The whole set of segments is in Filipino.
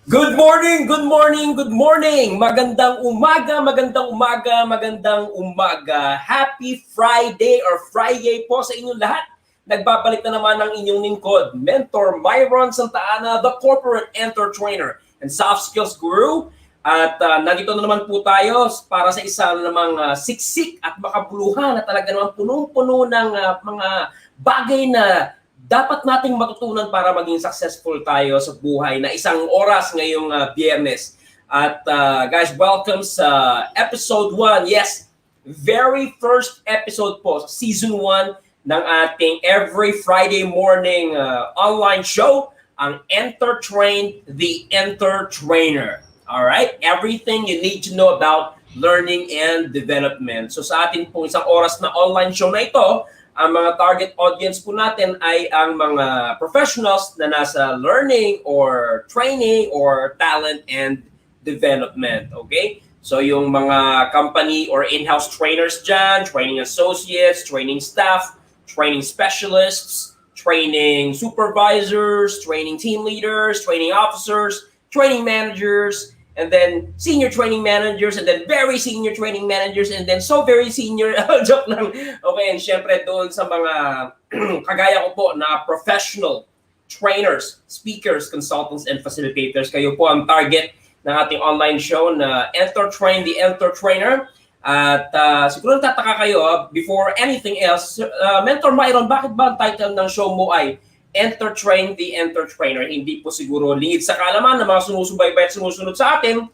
Good morning, good morning, good morning. Magandang umaga, magandang umaga, magandang umaga. Happy Friday or Friday po sa inyong lahat. Nagbabalik na naman ang inyong lingkod, Mentor Myron Sta, the Corporate EnterTRAINER and Soft Skills Guru. At nandito na naman po tayo para sa isa namang siksik at makabuluhan na talaga naman punong-puno ng mga bagay na dapat nating matutunan para maging successful tayo sa buhay na isang oras ngayong Biyernes. At guys, welcome sa episode 1. Yes, very first episode po sa season 1 ng ating every Friday morning online show, ang EnterTRAIN, the EnterTRAINER. Alright? Everything you need to know about learning and development. So sa ating pong isang oras na online show na ito, ang mga target audience po natin ay ang mga professionals na nasa learning or training or talent and development. Okay? So yung mga company or in-house trainers dyan, training associates, training staff, training specialists, training supervisors, training team leaders, training officers, training managers, and then senior training managers, and then very senior training managers, and then so very senior, joke lang. Okay, and syempre doon sa mga kagaya ko po na professional trainers, speakers, consultants, and facilitators. Kayo po ang target ng ating online show na EnterTRAIN, the EnterTRAINER. At siguro tataka kayo, before anything else, Mentor Myron, bakit ba ang title ng show mo ay EnterTRAIN, the EnterTRAINER? Hindi po siguro lingid sa kaalaman ng mga sumusubaybay at sumusunod sa atin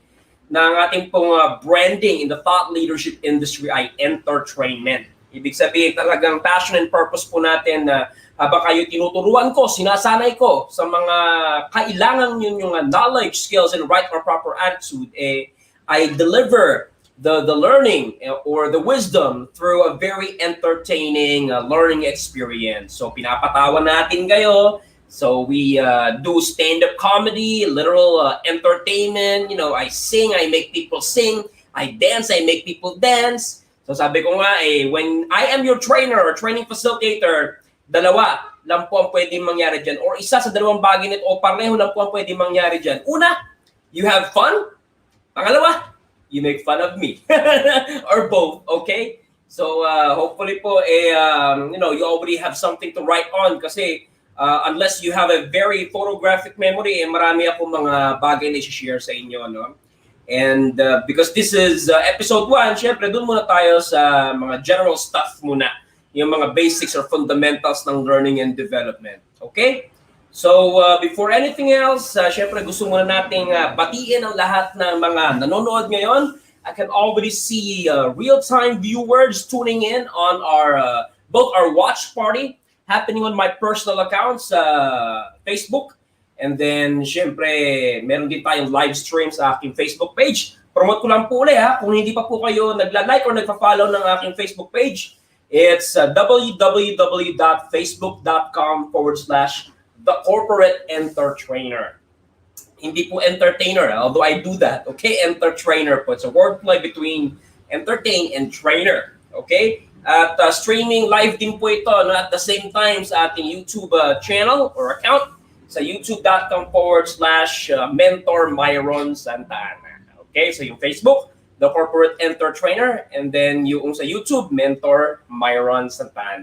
na ang ating pong branding in the thought leadership industry ay EnterTRAINment. Ibig sabihin talagang passion and purpose po natin na habang kayo tinuturuan ko, sinasanay ko sa mga kailangan yun yung knowledge, skills, and right or proper attitude, I deliver the learning or the wisdom through a very entertaining learning experience. So pinapatawa natin kayo. So we do stand-up comedy, literal entertainment. You know, I sing, I make people sing. I dance, I make people dance. So sabi ko nga when I am your trainer or training facilitator, dalawa lang po ang pwedeng mangyari dyan. Or isa sa dalawang bagay nito o pareho lang po ang pwedeng mangyari dyan. Una, you have fun. Pangalawa, you make fun of me. Or both, okay? So hopefully po you know, you already have something to write on kasi unless you have a very photographic memory, marami akong mga bagay na i-share sa inyo, no? And because this is episode 1, syempre doon muna tayo sa mga general stuff muna, yung mga basics or fundamentals ng learning and development, okay? So, before anything else, syempre gusto muna nating batiin ang lahat ng mga nanonood ngayon. I can already see real-time viewers tuning in on our both our watch party happening on my personal accounts, Facebook. And then, syempre, meron din tayong live stream sa aking Facebook page. Promote ko lang po ulit ha, kung hindi pa po kayo nagla-like or nagpa-follow ng aking Facebook page, it's www.facebook.com/the Corporate EnterTRAINER. Hindi po entertainer, although I do that. Okay, EnterTRAINER po. It's a wordplay between entertain and trainer. Okay? At streaming live din po ito no, at the same time sa ating YouTube channel or account sa youtube.com/Mentor Myron Sta. Okay, so yung Facebook, the Corporate EnterTRAINER, and then yung sa YouTube, Mentor Myron Sta.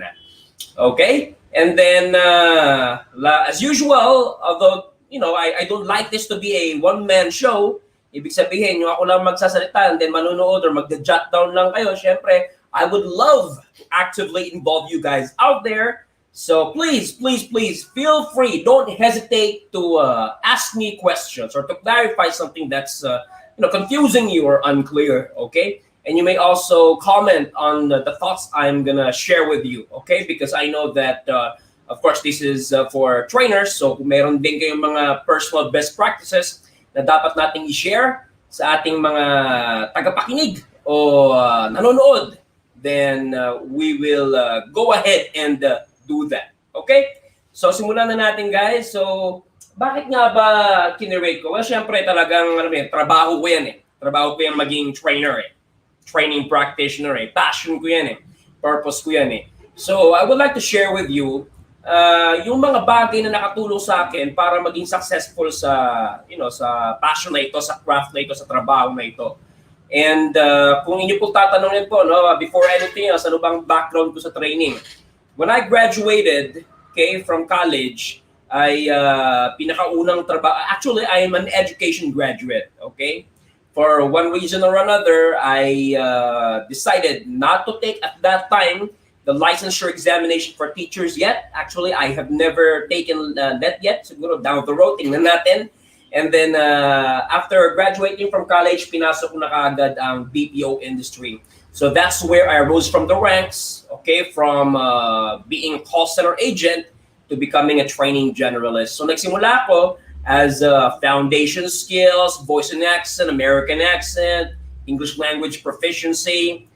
Okay? And then, as usual, although, you know, I don't like this to be a one-man show, ibig sabihin, yung ako lang magsasalita and then manunood or mag-jot down lang kayo, syempre, I would love to actively involve you guys out there. So please, please, please, feel free. Don't hesitate to ask me questions or to clarify something that's you know, confusing you or unclear, okay? And you may also comment on the thoughts I'm gonna share with you, okay? Because I know that, of course, this is for trainers, so kung meron din kayong mga personal best practices na dapat nating i-share sa ating mga tagapakinig o nanonood, then we will go ahead and do that, okay? So simulan na natin, guys. So bakit nga ba kinirate ko? Well, syempre talagang trabaho ko yan Trabaho ko yan maging trainer training practitioner passion ko yan purpose ko yan So I would like to share with you yung mga bagay na nakatulong sa akin para maging successful sa, sa passion na ito, sa craft na ito, sa trabaho na ito. And kung inyo po tatanungin po, no, before anything else, ano bang background ko sa training? When I graduated, okay, from college, ay pinakaunang trabaho. Actually, I am an education graduate, okay? For one reason or another, I decided not to take at that time the licensure examination for teachers yet. Actually, I have never taken that yet. Siguro down the road, tingnan natin. And then after graduating from college, pinasok ko na kaagad ang BPO industry. So that's where I rose from the ranks, okay, from being a call center agent to becoming a training generalist. So nagsimula ako as foundation skills, voice and accent, American accent, English language proficiency,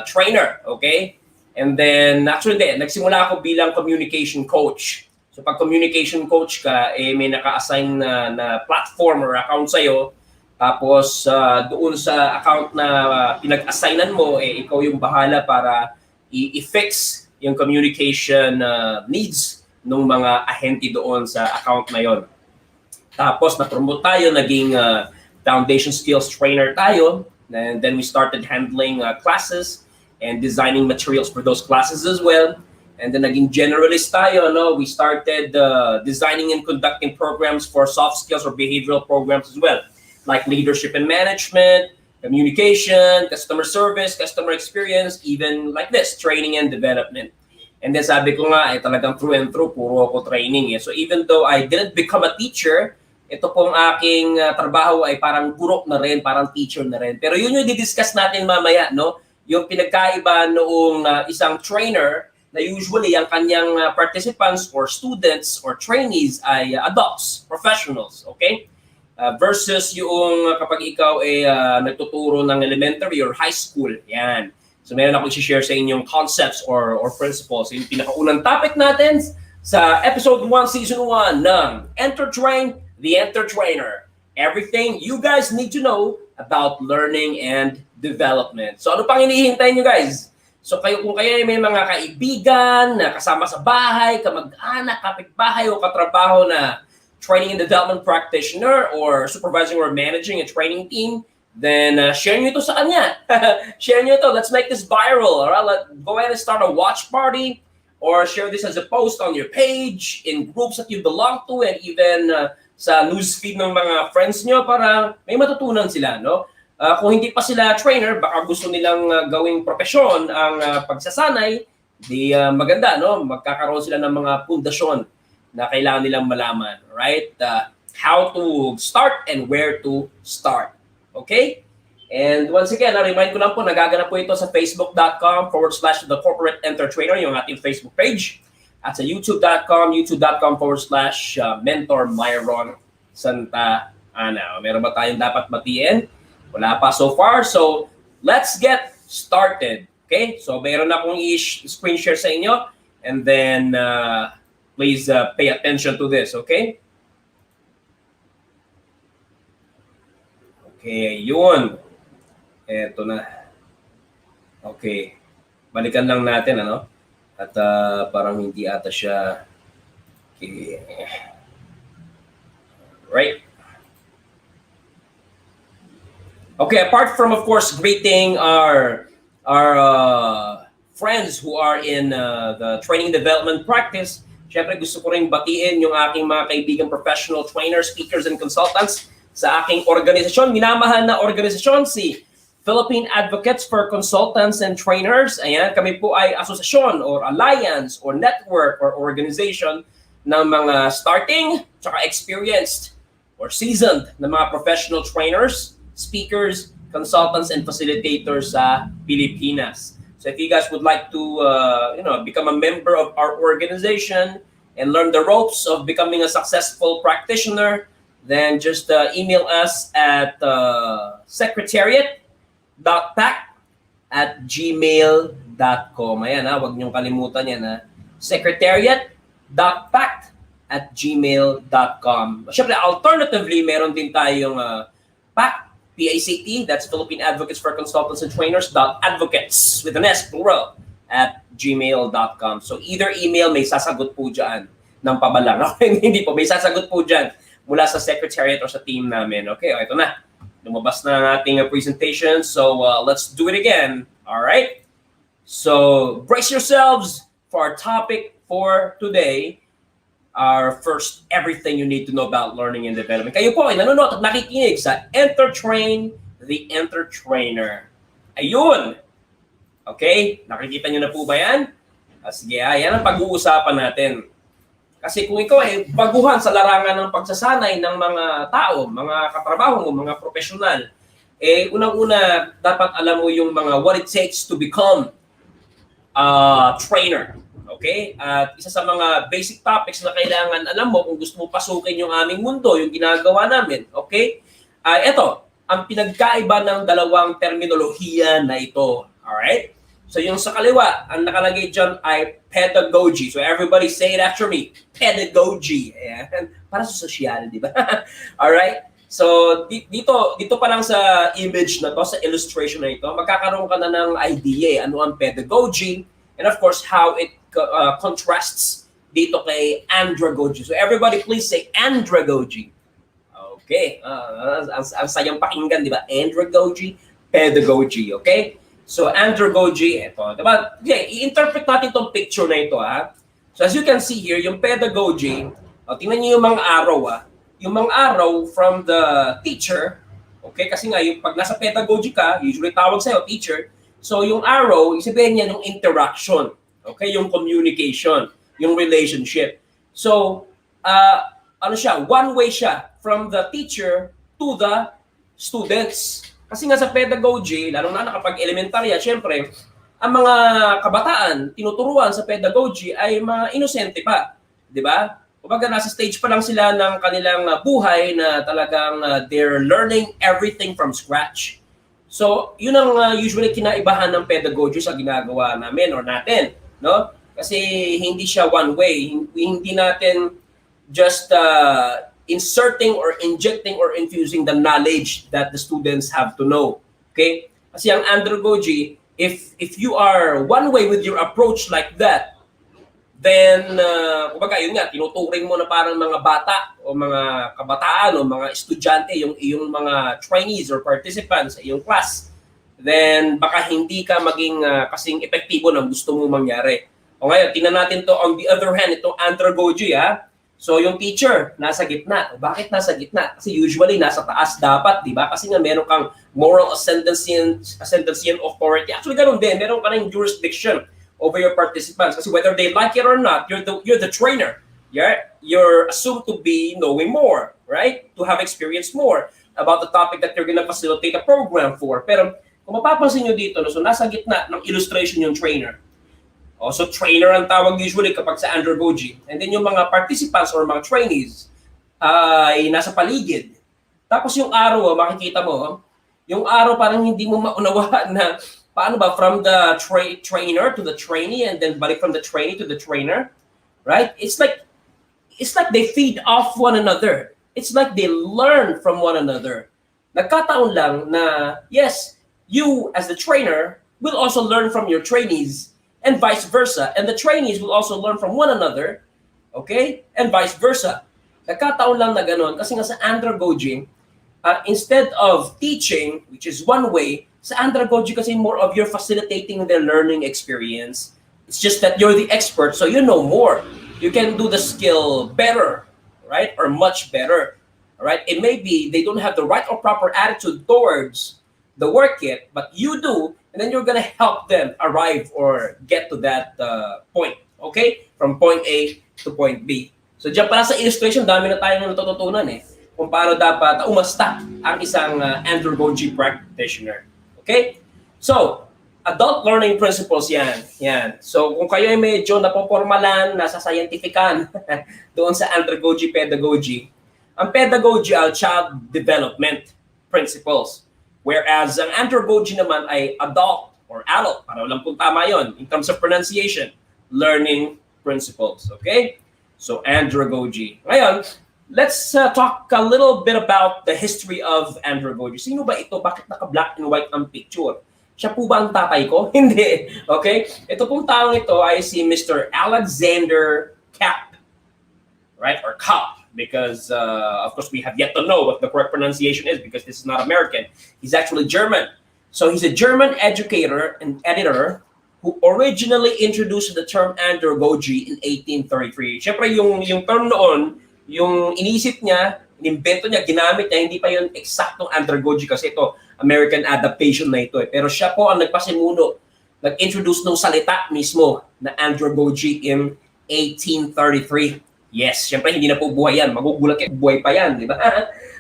trainer, okay? And then actually nagsimula ako bilang communication coach. So pag communication coach ka, may naka-assign na platform or account sa'yo. Tapos doon sa account na pinag-assignan mo, ikaw yung bahala para i-fix yung communication needs ng mga ahente doon sa account na yon. Tapos na-promote tayo, naging foundation skills trainer tayo. And then we started handling classes and designing materials for those classes as well. And then naging generalist tayo, no? We started designing and conducting programs for soft skills or behavioral programs as well, like leadership and management, communication, customer service, customer experience, even like this, training and development. And then sabi ko nga, talagang through and through, puro ako training. So even though I didn't become a teacher, ito pong aking trabaho ay parang guro na rin, parang teacher na rin. Pero yun yung di-discuss natin mamaya, no? Yung pinagkaiba noong isang trainer na usually ang kanyang participants or students or trainees ay adults, professionals, okay? Versus yung kapag ikaw ay nagtuturo ng elementary or high school, yan. So meron ako i-share sa inyong concepts or principles. Yung pinakaunang topic natin sa episode 1, season 1 ng EnterTRAIN, the EnterTRAINER. Everything you guys need to know about learning and development. So ano pang hinihintay nyo guys? So kung kayo may mga kaibigan na kasama sa bahay, kamag-anak, kapitbahay o katrabaho na training and development practitioner or supervising or managing a training team, then share nyo ito sa kanya. Share nyo ito. Let's make this viral. Alright? Go ahead and start a watch party or share this as a post on your page, in groups that you belong to, and even sa newsfeed ng mga friends nyo para may matutunan sila, no? Kung hindi pa sila trainer, baka gusto nilang gawing propesyon ang pagsasanay, di maganda, no? Magkakaroon sila ng mga pundasyon na kailangan nilang malaman, right? How to start and where to start. Okay? And once again, remind ko lang po, nagaganap po ito sa facebook.com/the Corporate EnterTRAINER, yung ating Facebook page. At sa youtube.com/mentor Myron Sta. Meron ba tayong dapat batiin? Wala pa so far. So, let's get started. Okay? So, meron akong screen share sa inyo. And then, please pay attention to this. Okay? Okay, yun. Eto na. Okay. Balikan lang natin, ano? At parang hindi ata siya. Okay. Right? Okay, apart from, of course, greeting our friends who are in the training development practice, syempre gusto ko rin batiin yung aking mga kaibigan professional trainers, speakers, and consultants sa aking organisasyon. Minamahal na organisasyon, si Philippine Advocates for Consultants and Trainers. Ayan, kami po ay asosasyon or alliance or network or organization ng mga starting, tsaka experienced or seasoned na mga professional trainers, speakers, consultants, and facilitators sa Pilipinas. So if you guys would like to become a member of our organization and learn the ropes of becoming a successful practitioner, then just email us at secretariat.pact@gmail.com. Ayan, huwag niyong kalimutan yan. secretariat.pact@gmail.com. Siyempre, alternatively, meron din tayong PACT, PACT, that's Philippine Advocates for Consultants and Trainers, .advocates, with an S, plural, @gmail.com. So either email, may sasagot po dyan ng pabalang. Okay, hindi po, may sasagot po dyan mula sa secretariat or sa team namin. Okay, ito na. Lumabas na ang ating presentation. So let's do it again. All right? So brace yourselves for our topic for today. Our first everything you need to know about learning and development. Kayo po ay nanonood at nakikinig sa EnterTRAIN, the EnterTRAINER. Ayun! Okay? Nakikita nyo na po ba yan? Sige, yan ang pag-uusapan natin. Kasi kung ikaw ay baguhan sa larangan ng pagsasanay ng mga tao, mga katrabaho mo, mga profesional, unang-una, dapat alam mo yung mga what it takes to become a trainer. Okay? At isa sa mga basic topics na kailangan alam mo kung gusto mo pasukin yung aming mundo, yung ginagawa namin. Okay? Ito, ang pinagkaiba ng dalawang terminolohiya na ito. Alright? So yung sa kaliwa, ang nakalagay dyan ay pedagogy. So everybody say it after me. Pedagogy. Ayan. Para sa social, di ba? Alright? So dito pa lang sa image na to, sa illustration na ito, magkakaroon ka na ng idea ano ang pedagogy and of course how it contrasts dito kay andragogy. So everybody please say andragogy. Okay. Ang sayang pakinggan, di ba? Andragogy, pedagogy. Okay? So andragogy, ito. Diba? Okay, i-interpret natin itong picture na ito. Ha? So as you can see here, yung pedagogy, tingnan niyo yung mga araw. Yung mga araw from the teacher, okay? Kasi nga, yung pag nasa pedagogy ka, usually tawag sa'yo, teacher. So yung arrow, isabihin niya yung interaction. Okay, yung communication, yung relationship. So, ano siya, one way siya from the teacher to the students. Kasi nga sa pedagogy, lalo na kapag elementarya, syempre, ang mga kabataan tinuturuan sa pedagogy ay mga inosente pa. Di ba? Kumbaga nasa stage pa lang sila ng kanilang buhay na talagang they're learning everything from scratch. So, yun ang usually kinaibahan ng pedagogy sa ginagawa namin or natin. No? Kasi hindi siya one way. Hindi natin just inserting or injecting or infusing the knowledge that the students have to know. Okay? Kasi ang andragogy, if you are one way with your approach like that, then, kumbaga yun nga, tinuturing mo na parang mga bata o mga kabataan o mga estudyante, yung iyong mga trainees or participants sa iyong class, then baka hindi ka maging kasing epektibo ng gusto mo mangyari. O ngayon, tingnan natin to on the other hand, itong andragogy, ha? So, yung teacher, nasa gitna. Bakit nasa gitna? Kasi usually, nasa taas dapat, di ba? Kasi nga, meron kang moral ascendancy and authority. Actually, ganun din. Meron ka ng jurisdiction over your participants. Kasi whether they like it or not, you're the trainer. You're assumed to be knowing more, right? To have experienced more about the topic that you're gonna facilitate a program for. Pero, kung mapapansin nyo dito, so nasa gitna ng illustration yung trainer. So trainer ang tawag usually kapag sa andragogy. And then yung mga participants or mga trainees ay nasa paligid. Tapos yung arrow, makikita mo, yung arrow parang hindi mo maunawaan na paano ba from the trainer to the trainee and then balik from the trainee to the trainer. Right? It's like they feed off one another. It's like they learn from one another. Nagkataon lang na, yes, you as the trainer will also learn from your trainees and vice versa. And the trainees will also learn from one another, okay? And vice versa. Nagkataon lang na ganun kasi nga sa andragogy, instead of teaching, which is one way, sa andragogy kasi more of you're facilitating their learning experience. It's just that you're the expert, so you know more. You can do the skill better, right? Or much better, right? It may be they don't have the right or proper attitude towards the work yet, but you do, and then you're gonna help them arrive or get to that point, okay? From point A to point B. So diyan pala sa illustration, dami na tayong natututunan kung paano dapat umasta ang isang andragogy practitioner. Okay? So, adult learning principles yan. So kung kayo ay medyo napopormalan, nasa scientifican doon sa andragogy, pedagogy, ang pedagogy ay child development principles. Whereas ang andragogy naman ay adult or adult, para lang kung tama yon in terms of pronunciation, learning principles. Okay? So andragogy. Ngayon, let's talk a little bit about the history of andragogy. Sino ba ito? Bakit naka-black and white ang picture? Siya po ba ang tatay ko? Hindi. Okay? Ito pong taong ito ay si Mr. Alexander Cap. Right? Or Cap. Because, of course, we have yet to know what the correct pronunciation is because this is not American. He's actually German. So he's a German educator and editor who originally introduced the term andragogy in 1833. Siyempre, yung term noon, yung inisip niya, inimbento niya, ginamit niya, hindi pa yun eksaktong andragogy kasi ito, American adaptation na ito. Pero siya po ang nagpasimuno, nag-introduce ng salita mismo na andragogy in 1833. Yes, syempre hindi na po buhay yan. Magugulat kayo, buhay pa yan, di ba?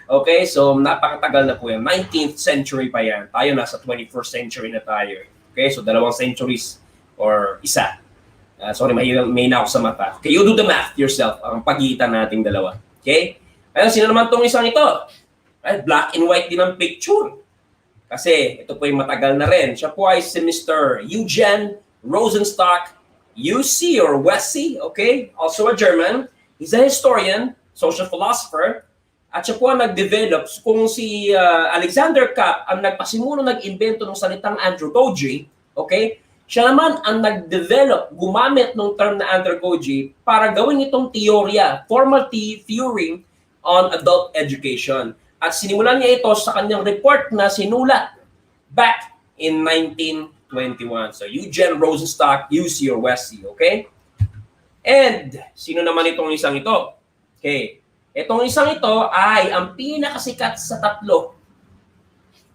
Okay, so napakatagal na po yan. 19th century pa yan. Tayo nasa 21st century na tayo. Okay, so 2 centuries or isa. Sorry, may na ako sa mata. Okay, you do the math yourself. Ang pagitan nating dalawa. Okay? Ayun, sino naman tong isang ito? Right, black and white din ang picture. Kasi ito po yung matagal na rin. Siya po ay si Mr. Eugen Rosenstock, UC or Wessi, okay? Also a German. He's a historian, social philosopher, at siya po ang nag-develop. Kung si Alexander Cap ang nagpasimuno, nag-invento ng salitang andragogy, okay? Siya naman ang nag-develop, gumamit ng term na andragogy para gawin itong teorya, formal theory on adult education. At sinimulan niya ito sa kanyang report na sinulat back in 1921. So, Eugen Rosenstock, UC or Wessi, okay? And, sino naman itong isang ito? Okay. Itong isang ito ay ang pinakasikat sa tatlo.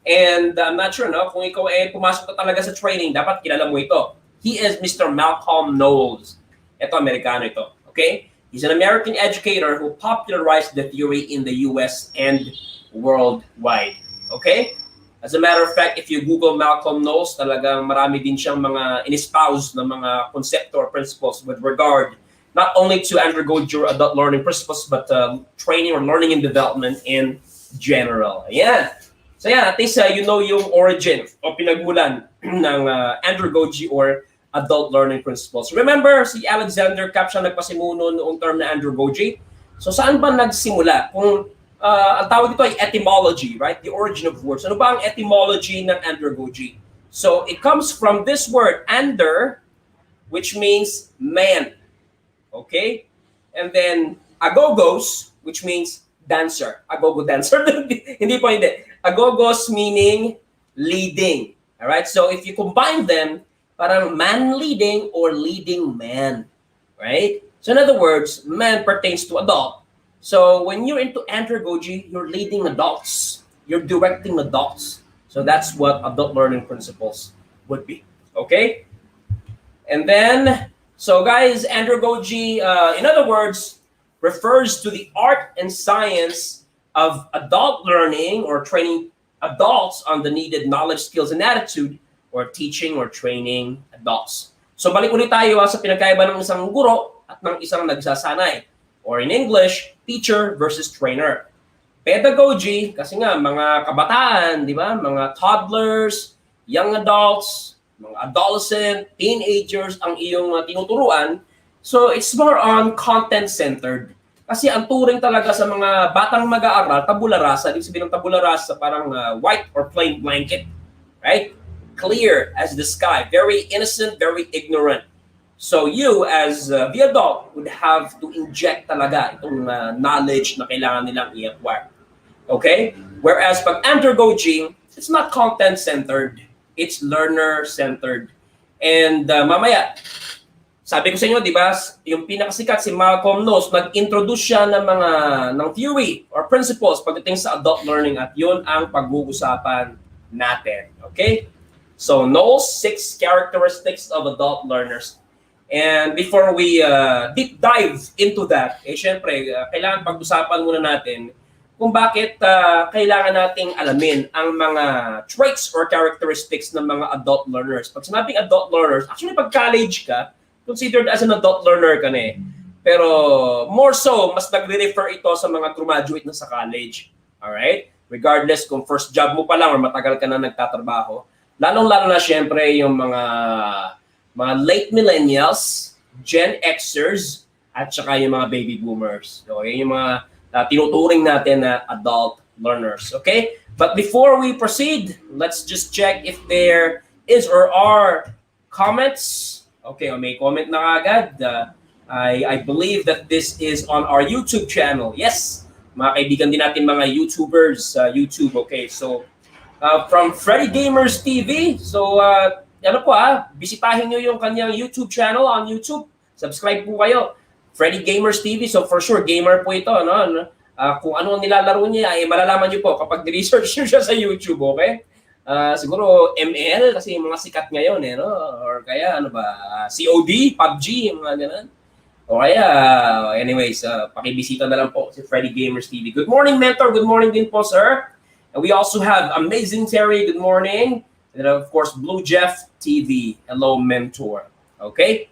And I'm not sure, no? Kung ikaw ay pumasok ka talaga sa training, dapat kilala mo ito. He is Mr. Malcolm Knowles. Ito, Amerikano ito. Okay? He's an American educator who popularized the theory in the US and worldwide. Okay? As a matter of fact, if you Google Malcolm Knowles, talagang marami din siyang mga in-espouse na mga concepts or principles with regard not only to andragogy or adult learning principles, but training or learning and development in general. Ayan. So yan, at least you know yung origin o pinagmulan ng andragogy or adult learning principles. Remember, si Alexander Cap siya nagpasimuno noong term na andragogy. So saan ba nagsimula? Kung ang tawag dito ay etymology, right? The origin of words. Ano ba ang etymology ng andragogy? So it comes from this word, ander, which means man. Okay? And then agogos, which means dancer. Agogo dancer. Hindi po, hindi. Agogos meaning leading. Alright? So if you combine them, parang man leading or leading man. Right? So in other words, man pertains to adult. So when you're into andragogy, you're leading adults. You're directing adults. So that's what adult learning principles would be. Okay? And then, so guys, andragogy, in other words, refers to the art and science of adult learning or training adults on the needed knowledge, skills, and attitude, or teaching or training adults. So balik ulit tayo sa pinagkaiba ng isang guro at ng isang nagsasanay. Or in English, teacher versus trainer. Pedagogy, kasi nga mga kabataan, di ba? Mga toddlers, young adults, mga adolescent, teenagers ang iyong tinuturuan. So it's more on content-centered. Kasi ang turing talaga sa mga batang mag-aaral, tabula rasa. Ibig sabihin ng tabula rasa, parang white or plain blanket. Right? Clear as the sky. Very innocent, very ignorant. So you, as the adult, would have to inject talaga itong knowledge na kailangan nilang i-acquire. Okay? Whereas pag andragogy, it's not content-centered. It's learner-centered. And mamaya, sabi ko sa inyo, di ba, yung pinakasikat si Malcolm Knowles, nag-introduce siya ng theory or principles pagdating sa adult learning at yun ang pag-uusapan natin. Okay? So, Knowles, 6 characteristics of adult learners. And before we deep dive into that, syempre, kailangan pag-usapan muna natin kung bakit kailangan nating alamin ang mga traits or characteristics ng mga adult learners. Pag sinabing adult learners, actually pag college ka, considered as an adult learner ka na eh. Pero more so, mas nagre-refer ito sa mga graduate na sa college. Alright? Regardless kung first job mo pa lang or matagal ka na nagtatrabaho. Lalong-lalo na syempre yung mga late millennials, Gen Xers, at saka yung mga baby boomers. So, yun yung mga tinuturing natin na adult learners. Okay? But before we proceed, let's just check if they're is or are comments. Okay, may comment na agad. I believe that this is on our YouTube channel. Yes, mga kaibigan din natin mga YouTubers sa YouTube. Okay, so from Freddy Gamers TV. So ano po bisitahin nyo yung kanyang YouTube channel on YouTube. Subscribe po kayo. Freddy Gamers TV. So for sure, gamer po ito. No? Kung ano ang nilalaro niya, malalaman nyo po kapag research nyo siya sa YouTube. Okay? Siguro ML kasi yung mga sikat ngayon. No? Or kaya ano ba, COD, PUBG, mga ganun. O kaya, anyways, pakibisita na lang po si Freddy Gamers TV. Good morning, mentor. Good morning din po, sir. And we also have Amazing Terry. Good morning. And of course, Blue Jeff TV. Hello, mentor. Okay?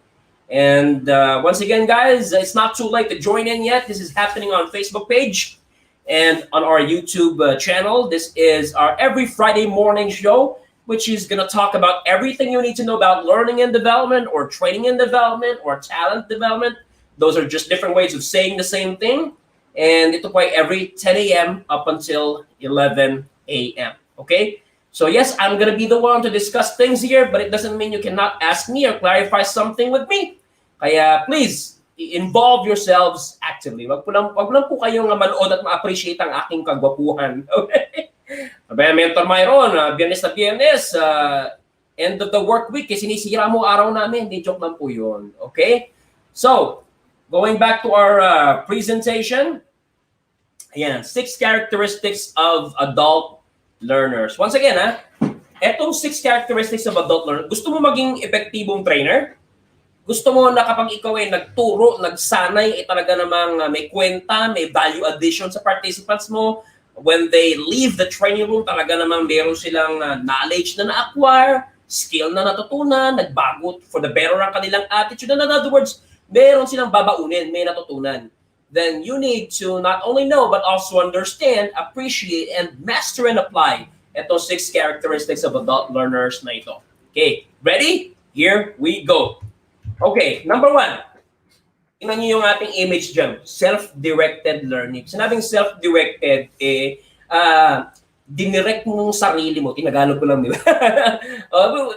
And once again, guys, it's not too late to join in yet. This is happening on Facebook page and on our YouTube channel. This is our every Friday morning show, which is going to talk about everything you need to know about learning and development or training and development or talent development. Those are just different ways of saying the same thing. And ito po ay every 10 a.m. up until 11 a.m. Okay? So yes, I'm going to be the one to discuss things here, but it doesn't mean you cannot ask me or clarify something with me. Kaya please, involve yourselves actively. Wag lang po kayong manood at ma-appreciate ang aking kagwapuhan. Okay? Abay, Mentor Myron, Biyernes na Biyernes, end of the work week, sinisira mo araw namin. Hindi, joke lang po yun. Okay? So, going back to our presentation, ayan, 6 characteristics of adult learners. Once again, etong 6 characteristics of adult learners, gusto mo maging epektibong trainer? Gusto mo na kapag ikaw ay nagturo, nagsanay, talaga namang may kwenta, may value addition sa participants mo. When they leave the training room, talaga namang meron silang knowledge na na-acquire, skill na natutunan, nagbago for the better ang kanilang attitude. In other words, meron silang babaunin, may natutunan. Then you need to not only know, but also understand, appreciate, and master and apply itong 6 characteristics of adult learners na ito. Okay, ready? Here we go. Okay, number 1. Tingnan niyo yung ating image dyan. Self-directed learning. Sinabing self-directed, dinirect mo yung sarili mo. Tinagalog ko lang, di ba?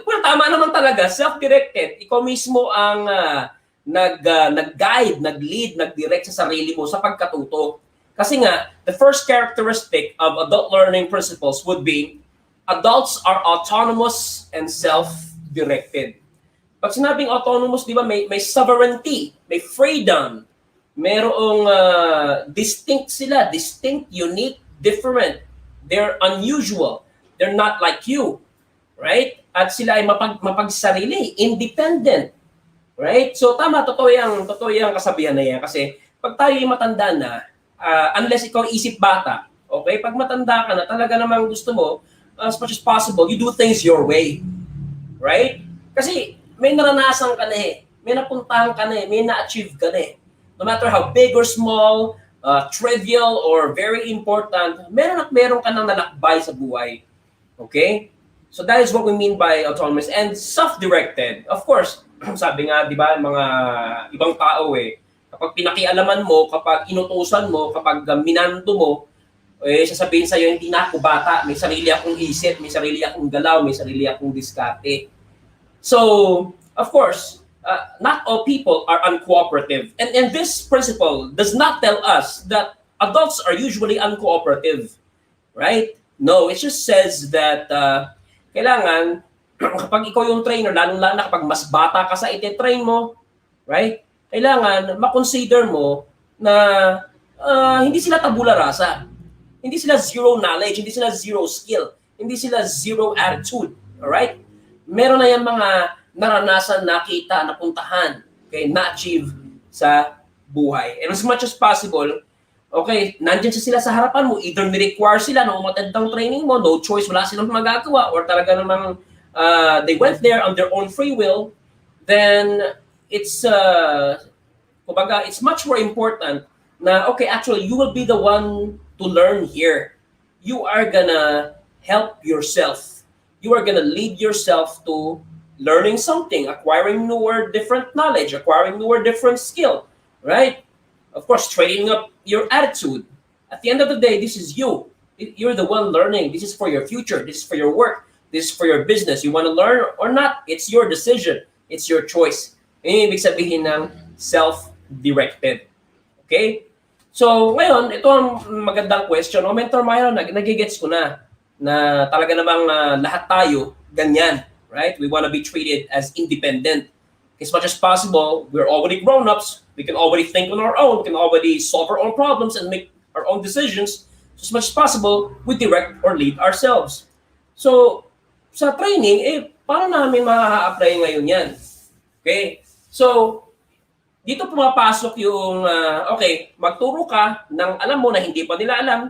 Well, tama naman talaga. Self-directed. Ikaw mismo ang nag-guide, nag-lead, nag-direct sa sarili mo sa pagkatuto. Kasi nga, the first characteristic of adult learning principles would be adults are autonomous and self-directed. Pag sinabing autonomous, di ba, may sovereignty, may freedom, merong distinct sila, distinct, unique, different. They're unusual. They're not like you, right? At sila ay mapagsarili, independent, right? So tama, totoo yung kasabihan na yan. Kasi pag tayo ay matanda na, unless ikaw isip bata, okay? Pag matanda ka na, talaga namang gusto mo, as much as possible, you do things your way, right? Kasi may naranasan ka na may napuntahan ka na may na-achieve ka na No matter how big or small, trivial or very important, meron ka nang nalakbay sa buhay. Okay? So that is what we mean by autonomous and self-directed. Of course, sabi nga, di ba, mga ibang tao kapag pinakialaman mo, kapag inutusan mo, kapag minando mo, sasabihin sa'yo, hindi na ako bata, may sarili akong isip, may sarili akong galaw, may sarili akong diskarte. So, of course, not all people are uncooperative. And this principle does not tell us that adults are usually uncooperative, right? No, it just says that kailangan, kapag ikaw yung trainer, lalong-lalo na kapag mas bata ka sa ite-train mo, right? Kailangan makonsider mo na hindi sila tabula rasa. Hindi sila zero knowledge, hindi sila zero skill, hindi sila zero attitude, alright? Meron na yung mga naranasan, nakita, napuntahan, okay, na-achieve sa buhay. And as much as possible, okay, nandiyan sila sa harapan mo, either ni-require sila na umatid ng training mo, no choice, wala silang magagawa, or talaga namang they went there on their own free will, then it's it's much more important na, okay, actually, you will be the one to learn here. You are gonna help yourself. You are going to lead yourself to learning something, acquiring newer, different knowledge, acquiring newer, different skill, right? Of course, training up your attitude. At the end of the day, this is you. You're the one learning. This is for your future. This is for your work. This is for your business. You want to learn or not, it's your decision. It's your choice. Yung ibig sabihin ng self-directed. Okay? So, ngayon, ito ang magandang question. O, Mentor Myron, nagigets ko na talaga namang lahat tayo ganyan. Right? We want to be treated as independent. As much as possible, we're already grown-ups. We can already think on our own. We can already solve our own problems and make our own decisions. So, as much as possible, we direct or lead ourselves. So, sa training, paano namin ma-apply ngayon yan? Okay? So, dito pumapasok yung, okay, magturo ka ng alam mo na hindi pa nila alam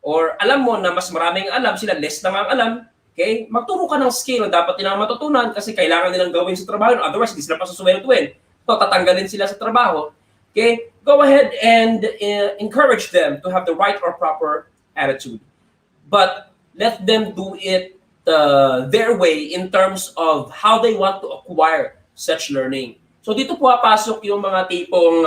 or alam mo na mas maraming alam, sila less na ang alam. Okay? Magturo ka ng skill na dapat nilang matutunan kasi kailangan nilang gawin sa trabaho. Otherwise, hindi sila pasusuweltuin. So, tatanggalin sila sa trabaho. Okay? Go ahead and encourage them to have the right or proper attitude. But let them do it their way in terms of how they want to acquire such learning. So dito papasok yung mga tipong,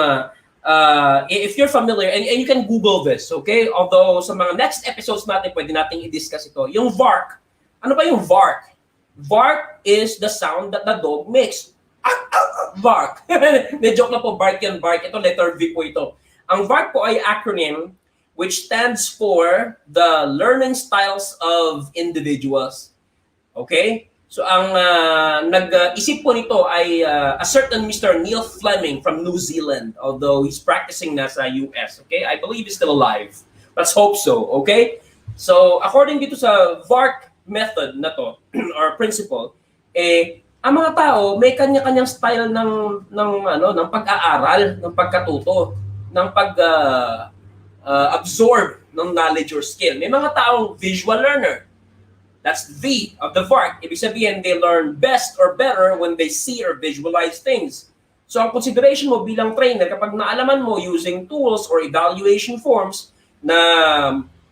if you're familiar, and you can Google this, okay? Although sa mga next episodes natin, pwede natin i-discuss ito. Yung VARK. Ano ba yung VARK? VARK is the sound that the dog makes. VARK. May joke na po, bark yan, bark. Ito, letter V po ito. Ang VARK po ay acronym which stands for the learning styles of individuals. Okay? So ang nag-isip po nito ay a certain Mr. Neil Fleming from New Zealand, although he's practicing na sa US. Okay? I believe he's still alive. Let's hope so. Okay? So according dito sa VARK method na to, or principle, ang mga tao may kanya-kanyang style ng pag-aaral, ng pagkatuto, ng absorb ng knowledge or skill. May mga taong visual learner. That's V of the VARK. Ibig sabihin, they learn best or better when they see or visualize things. So ang consideration mo bilang trainer, kapag naalaman mo using tools or evaluation forms na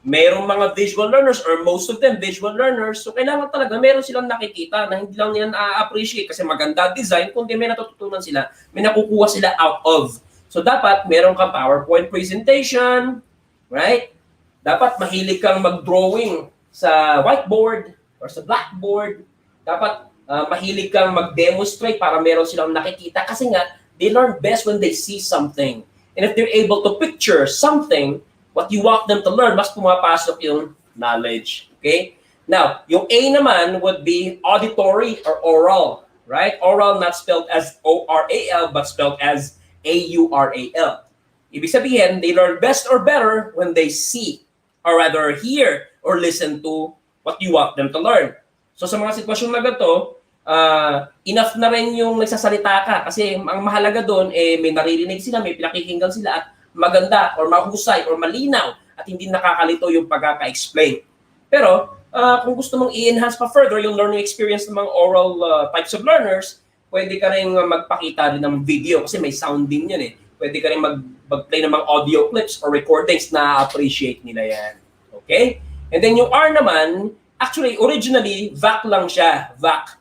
mayroong mga visual learners or most of them visual learners, so kailangan talaga meron silang nakikita na hindi lang nila na-appreciate kasi maganda design, kundi may natututunan sila, may nakukuha sila out of. So dapat meron kang PowerPoint presentation, right? Dapat mahilig kang mag-drawing sa whiteboard or sa blackboard. Dapat mahilig kang mag-demonstrate para meron silang nakikita kasi nga, they learn best when they see something. And if they're able to picture something, what you want them to learn, mas pumapasok yung knowledge. Okay? Now, yung A naman would be auditory or oral. Right? Oral not spelled as O-R-A-L but spelled as A-U-R-A-L. Ibig sabihin, they learn best or better when they see or rather hear or listen to what you want them to learn. So sa mga sitwasyon na ganito, enough na rin yung nagsasalita ka kasi ang mahalaga doon may naririnig sila, may pinakikinggan sila at maganda or mahusay or malinaw at hindi nakakalito yung pagkaka-explain. Pero kung gusto mong i-enhance pa further yung learning experience ng mga oral types of learners, pwede ka rin magpakita rin ng video kasi may sounding yun Pwede ka rin mag-play ng mga audio clips or recordings na appreciate nila yan. Okay? And then yung R naman, actually, originally, VAC lang siya. VAC.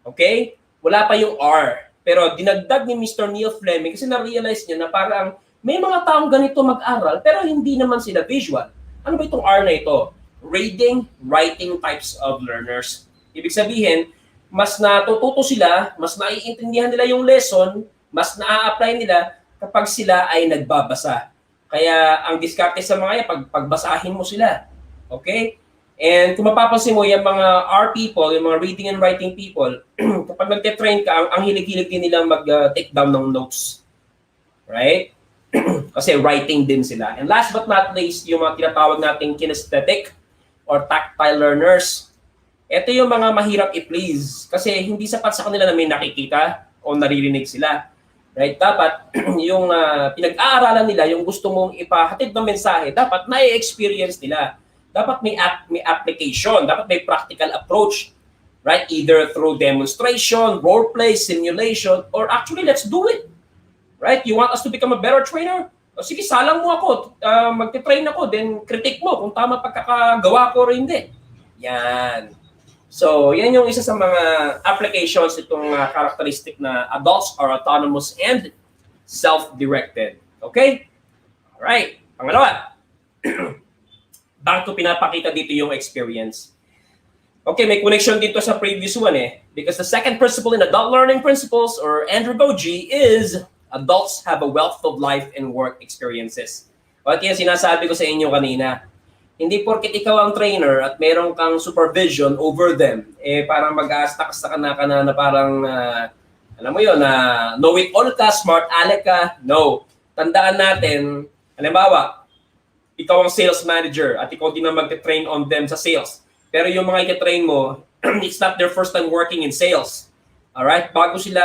Okay? Wala pa yung R. Pero dinagdag ni Mr. Neil Fleming kasi na-realize niya na parang may mga taong ganito mag-aral pero hindi naman sila visual. Ano ba itong R na ito? Reading, writing types of learners. Ibig sabihin, mas natututo sila, mas naiintindihan nila yung lesson, mas na-apply nila kapag sila ay nagbabasa. Kaya ang diskarte sa mga yan, pagbasahin mo sila. Okay? And kung mapapansin mo, yung mga R people, yung mga reading and writing people, kapag nagte-train ka, ang hilig-hilig din nilang mag-take down ng notes. Right? Kasi writing din sila. And last but not least, yung mga tinatawag nating kinesthetic or tactile learners. Ito yung mga mahirap i-please kasi hindi sapat sa kanila na may nakikita o naririnig sila. Right? Dapat yung pinag-aaralan nila, yung gusto mong ipahatid ng mensahe, dapat na-experience nila. Dapat may application, dapat may practical approach. Right? Either through demonstration, role play, simulation, or actually, let's do it. Right? You want us to become a better trainer? O sige, salang mo ako, magte-train ako, then critique mo kung tama pagkakagawa ko or hindi. Yan. So, yan yung isa sa mga applications itong characteristic na adults are autonomous and self-directed. Okay? Alright. Pangalawa. Back to pinapakita dito yung experience. Okay, may connection dito sa previous one eh. Because the second principle in adult learning principles or andragogy is adults have a wealth of life and work experiences. At yan sinasabi ko sa inyo kanina. Hindi porket ikaw ang trainer at meron kang supervision over them, eh parang mag-aastak-asta ka na parang, alam mo yun, know-it-all ka, smart aleck ka. No. Tandaan natin, halimbawa, ikaw ang sales manager at ikaw din na mag-train on them sa sales. Pero yung mga ika-train mo, it's not their first time working in sales. Alright? Bago sila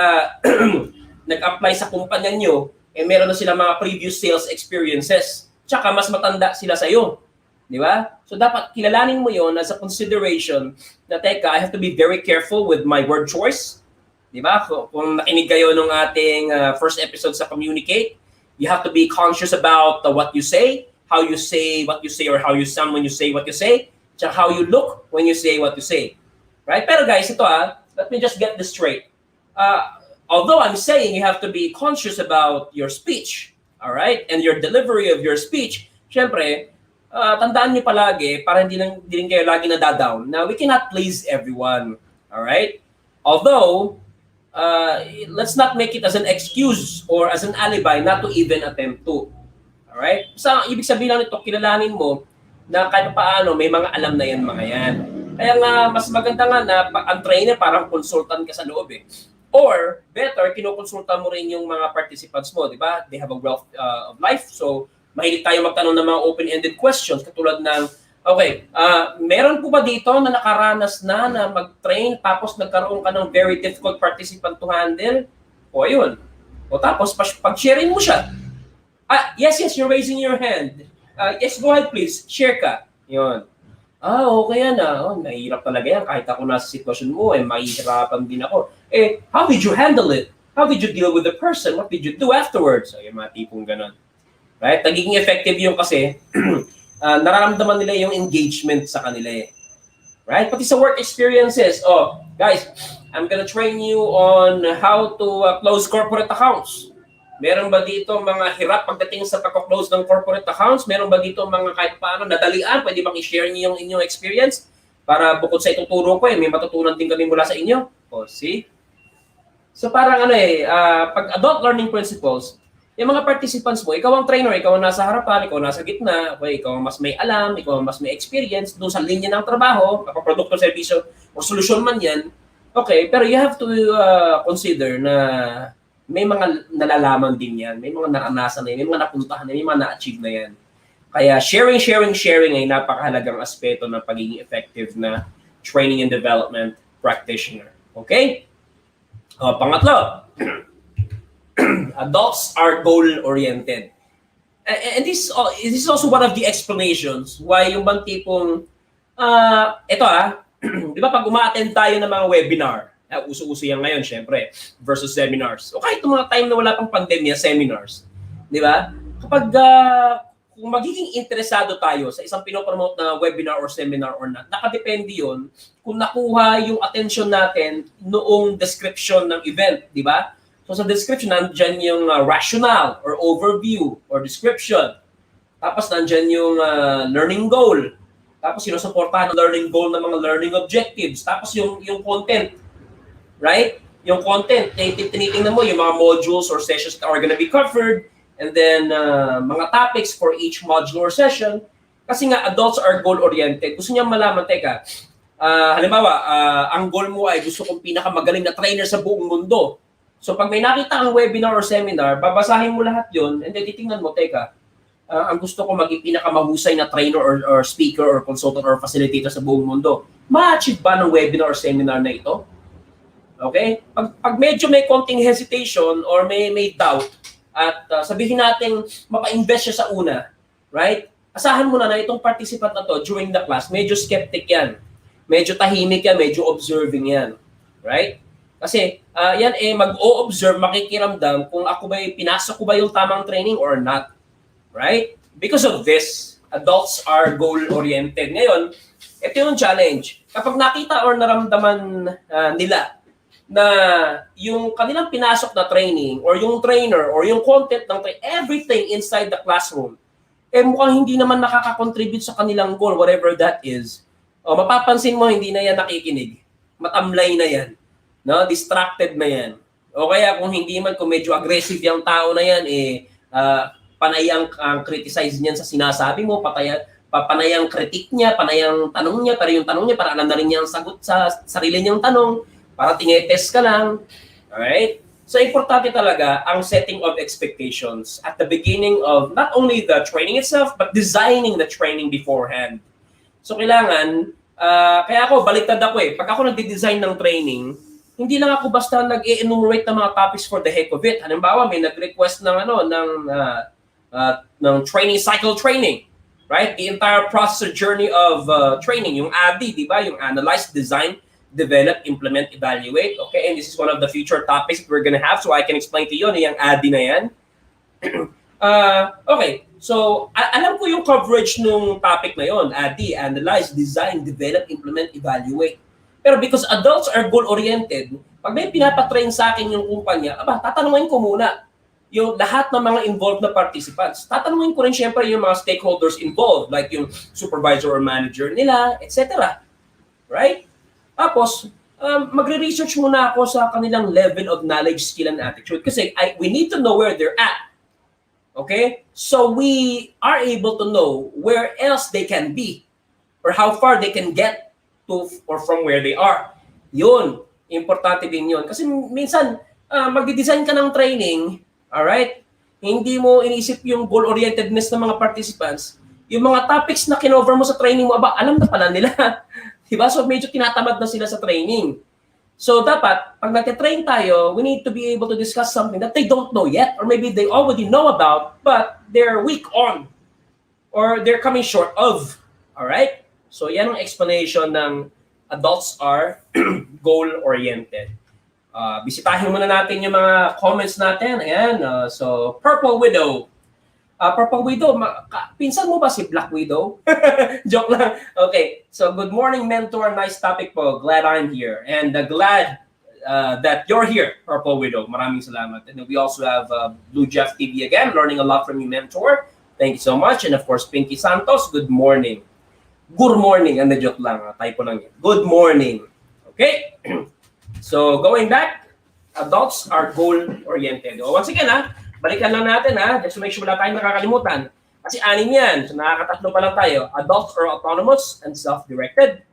nag-apply sa kumpanya nyo, eh meron na sila mga previous sales experiences. Tsaka mas matanda sila sa'yo. Di ba? So dapat kilalanin mo yon as a consideration na, teka, I have to be very careful with my word choice. Di ba? Kung nakinig kayo nung ating first episode sa Communicate, you have to be conscious about what you say, how you say what you say, or how you sound when you say what you say, tsaka how you look when you say what you say. Right? Pero guys, ito let me just get this straight. Although I'm saying you have to be conscious about your speech, all right, and your delivery of your speech, syempre, tandaan niyo palagi, para hindi rin kayo lagi nadadown, na we cannot please everyone. All right? Although, let's not make it as an excuse or as an alibi not to even attempt to. All right? So, ibig sabihin lang nito, kilalanin mo na kahit paano may mga alam na yan mga yan. Kaya nga, mas maganda nga na ang trainer parang consultant ka sa loob eh. Or, better, kinukonsulta mo rin yung mga participants mo, di ba? They have a wealth of life. So, mahilig tayo magtanong ng mga open-ended questions katulad ng, okay, meron po ba dito na nakaranas na mag-train tapos nagkaroon ka ng very difficult participant to handle? O, ayun. O tapos, pag-sharing mo siya. Yes, you're raising your hand. Yes, go ahead please. Share ka. Yun. Okay yan nahihirap talaga yan. Kahit ako nasa sitwasyon mo, mahihirapan din ako. How did you handle it? How did you deal with the person? What did you do afterwards? So, yung mga tipong ganun. Right? Nagiging effective yung kasi, nararamdaman nila yung engagement sa kanila eh. Right? Pati sa work experiences. Guys, I'm gonna train you on how to close corporate accounts. Meron ba dito mga hirap pagdating sa pag-close ng corporate accounts? Meron ba dito mga kahit paano nadalian? Pwede bang i-share niyo yung inyong experience? Para bukod sa ituturo ko, may matutunan din kami mula sa inyo. See? So parang pag adult learning principles, yung mga participants mo, ikaw ang trainer, ikaw ang nasa harapan, ikaw nasa gitna, ikaw ang mas may alam, ikaw ang mas may experience doon sa linya ng trabaho, kapag-produkto, servisyo, o solusyon man yan. Okay, pero you have to consider na may mga nalalaman din yan, may mga naranasan na yan, may mga napuntahan na yan, may mga na-achieve na yan. Kaya sharing ay napakahalagang aspeto ng pagiging effective na training and development practitioner. Okay? Pangatlo, adults are goal-oriented. And this is also one of the explanations why yung bang tipong, di ba pag uma-attend tayo ng mga webinar, uso-uso yan ngayon, syempre, versus seminars. O kahit yung mga time na wala pang pandemya, seminars. Di ba? Kapag kung magiging interesado tayo sa isang pinopromote na webinar or seminar or not, nakadepende yun kung nakuha yung attention natin noong description ng event, di ba? So sa description, nandyan yung rationale or overview or description. Tapos nandyan yung learning goal. Tapos sinusuportahan ng learning goal ng mga learning objectives. Tapos yung content. Right? Yung content, tinitingnan mo yung mga modules or sessions that are gonna be covered, and then mga topics for each module or session. Kasi nga, adults are goal-oriented. Gusto niya malaman, teka, halimbawa, ang goal mo ay gusto kong pinakamagaling na trainer sa buong mundo. So pag may nakita ang webinar or seminar, babasahin mo lahat yun, and then titingnan mo, teka, ang gusto ko maging pinakamahusay na trainer or speaker or consultant or facilitator sa buong mundo. Ma-achieve ba ng webinar or seminar na ito? Okay? Pag medyo may konting hesitation or may doubt at sabihin natin mapa-invest siya sa una, right? Asahan mo na itong participant na to during the class, medyo skeptic yan. Medyo tahimik yan, medyo observing yan. Right? Kasi yan mag-o-observe, makikiramdam kung pinasok ko ba yung tamang training or not. Right? Because of this, adults are goal-oriented. Ngayon, ito yung challenge. Kapag nakita or naramdaman nila na yung kanilang pinasok na training or yung trainer or yung content ng everything inside the classroom, mukhang hindi naman nakaka-contribute sa kanilang goal, whatever that is, O mapapansin mo, hindi na yan nakikinig. Matamlay na yan. No? Distracted na yan. O kaya kung hindi man, kung medyo aggressive yung tao na yan, panay ang criticize niyan sa sinasabi mo, panay ang critique niya, panay ang tanong niya, pero yung tanong niya, para alam na rin niya ang sagot sa sarili niyang tanong, para tinetest ka lang. Alright? So, importante talaga ang setting of expectations at the beginning of not only the training itself, but designing the training beforehand. So, kailangan, kaya ako, baliktad ako eh. Pag ako nagde-design ng training, hindi lang ako basta nag-enumerate ng mga topics for the heck of it. Halimbawa, may nag-request ng ng training cycle training, right? The entire process or journey of training, yung ADI, di ba? Yung analyze, design, develop, implement, evaluate. Okay, and this is one of the future topics that we're gonna have, so I can explain to you ano yung ADI na yan. Okay, so alam ko yung coverage nung topic na yon, ADI, analyze, design, develop, implement, evaluate. Pero because adults are goal-oriented, pag may pinapatrain sa akin yung kumpanya, tatanungin ko muna yung lahat ng mga involved na participants. Tatanungin ko rin syempre yung mga stakeholders involved, like yung supervisor or manager nila, etc. Right? Tapos, magre-research muna ako sa kanilang level of knowledge, skill, and attitude. Kasi we need to know where they're at. Okay? So we are able to know where else they can be or how far they can get to or from where they are. Yun. Importante din yun. Kasi minsan, magdi-design ka ng training, alright? Hindi mo inisip yung goal-orientedness ng mga participants. Yung mga topics na kinover mo sa training mo, alam na pala nila. Diba? So medyo tinatamad na sila sa training. So dapat, pag nag-train tayo, we need to be able to discuss something that they don't know yet, or maybe they already know about, but they're weak on, or they're coming short of. Alright? So yan ang explanation ng adults are goal-oriented. Bisitahin muna natin yung mga comments natin. Ayan, so Purple Widow. Purple Widow, pinsan mo ba si Black Widow? Joke lang. Okay, so good morning, mentor. Nice topic po. Glad I'm here. And glad that you're here, Purple Widow. Maraming salamat. And we also have Blue Jeff TV again, learning a lot from you, mentor. Thank you so much. And of course, Pinky Santos, good morning. Good morning. Joke lang. Typo lang yan. Good morning. Okay? So, going back, adults are goal-oriented. Once again, balikan lang natin, just to make sure wala tayong nakakalimutan. Kasi anim yan. So, nakakatatlo pa lang tayo. Adults are autonomous and self-directed.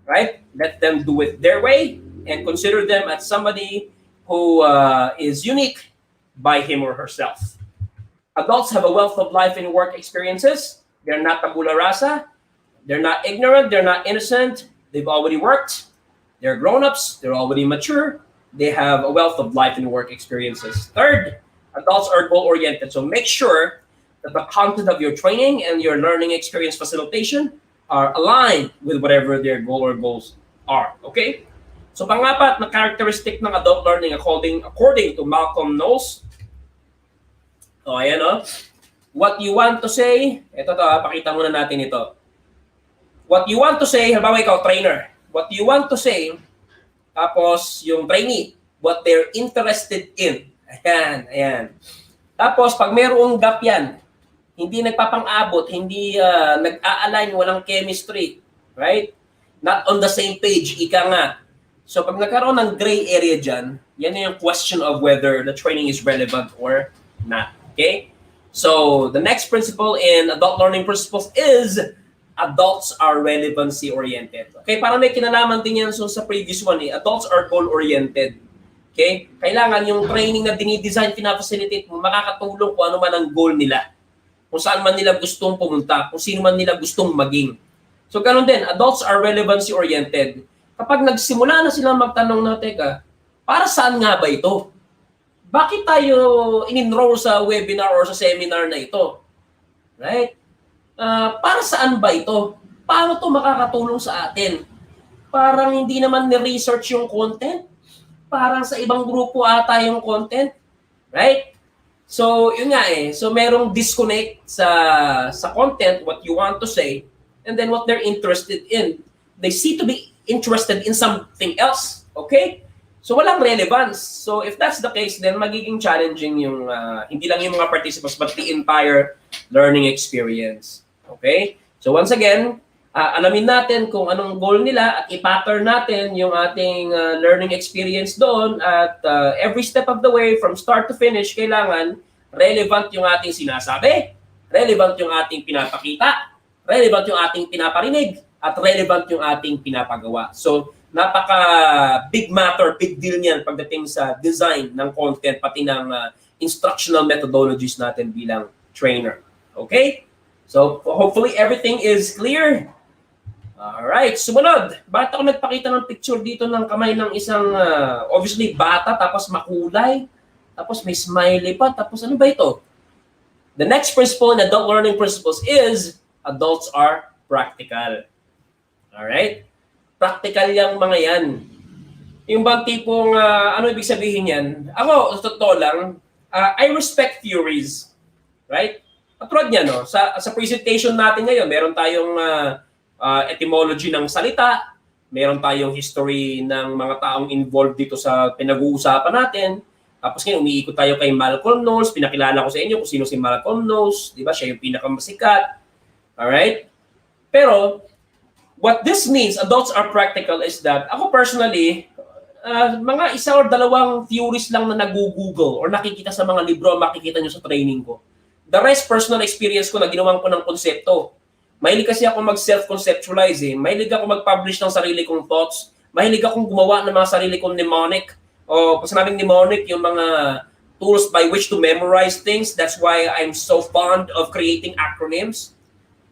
Right? Let them do it their way and consider them as somebody who is unique by him or herself. Adults have a wealth of life and work experiences. They're not tabula rasa. They're not ignorant. They're not innocent. They've already worked. They're grown-ups. They're already mature. They have a wealth of life and work experiences. Third, adults are goal-oriented. So make sure that the content of your training and your learning experience facilitation are aligned with whatever their goal or goals are. Okay? So pangapat na characteristic ng adult learning according to Malcolm Knowles. Ayan What you want to say, ito pakita muna natin ito. What you want to say, halimbawa ikaw, trainer. What you want to say, tapos yung trainee, what they're interested in. Ayan. Tapos, pag mayroong gap yan, hindi nagpapang-abot, hindi nag-a-align, walang chemistry, right? Not on the same page, ika nga. So, pag nagkaroon ng gray area dyan, yan yung question of whether the training is relevant or not. Okay? So, the next principle in adult learning principles is adults are relevancy-oriented. Okay? Parang may kinalaman din yan sa previous one. Adults are goal-oriented. Okay? Kailangan yung training na dinidesign, pinafacilitate mo, makakatulong kung ano man ang goal nila. Kung saan man nila gustong pumunta, kung sino man nila gustong maging. So, ganun din, adults are relevancy-oriented. Kapag nagsimula na silang magtanong na, teka, para saan nga ba ito? Bakit tayo in-enroll sa webinar or sa seminar na ito? Right? Para saan ba ito? Paano ito makakatulong sa atin? Parang hindi naman ni-research yung content. Parang sa ibang grupo ata yung content. Right? So, yun nga So, merong disconnect sa content, what you want to say, and then what they're interested in. They seem to be interested in something else. Okay? So, walang relevance. So, if that's the case, then magiging challenging yung, hindi lang yung mga participants, but the entire learning experience. Okay? So, once again, alamin natin kung anong goal nila at i-pattern natin yung ating learning experience doon at every step of the way from start to finish kailangan relevant yung ating sinasabi, relevant yung ating pinapakita, relevant yung ating pinaparinig at relevant yung ating pinapagawa. So napaka big matter, big deal niyan pagdating sa design ng content pati ng instructional methodologies natin bilang trainer. Okay? So hopefully everything is clear. Alright, sumunod. Bakit ako nagpakita ng picture dito ng kamay ng isang, obviously, bata, tapos makulay, tapos may smiley pa, tapos ano ba ito? The next principle in adult learning principles is, adults are practical. Alright? Practical yung mga yan. Yung bang tipong, ano ibig sabihin yan? Ako, totoo lang, I respect theories. Right? Patulad niya, no? Sa presentation natin ngayon, meron tayong etymology ng salita, meron tayong history ng mga taong involved dito sa pinag-uusapan natin. Tapos ngayon, umiikot tayo kay Malcolm Knowles. Pinakilala ko sa inyo kung sino si Malcolm Knowles. Di ba? Siya yung pinakamasikat. Alright? Pero, what this means, adults are practical, is that, ako personally, mga isa or dalawang theories lang na nag-google or nakikita sa mga libro, makikita nyo sa training ko. The rest, personal experience ko na ginawan ko ng konsepto. Mahilig kasi ako mag-self-conceptualize eh. Mahilig ako mag-publish ng sarili kong thoughts. Mahilig akong gumawa ng mga sarili kong mnemonic. O pag sinabing mnemonic, yung mga tools by which to memorize things. That's why I'm so fond of creating acronyms.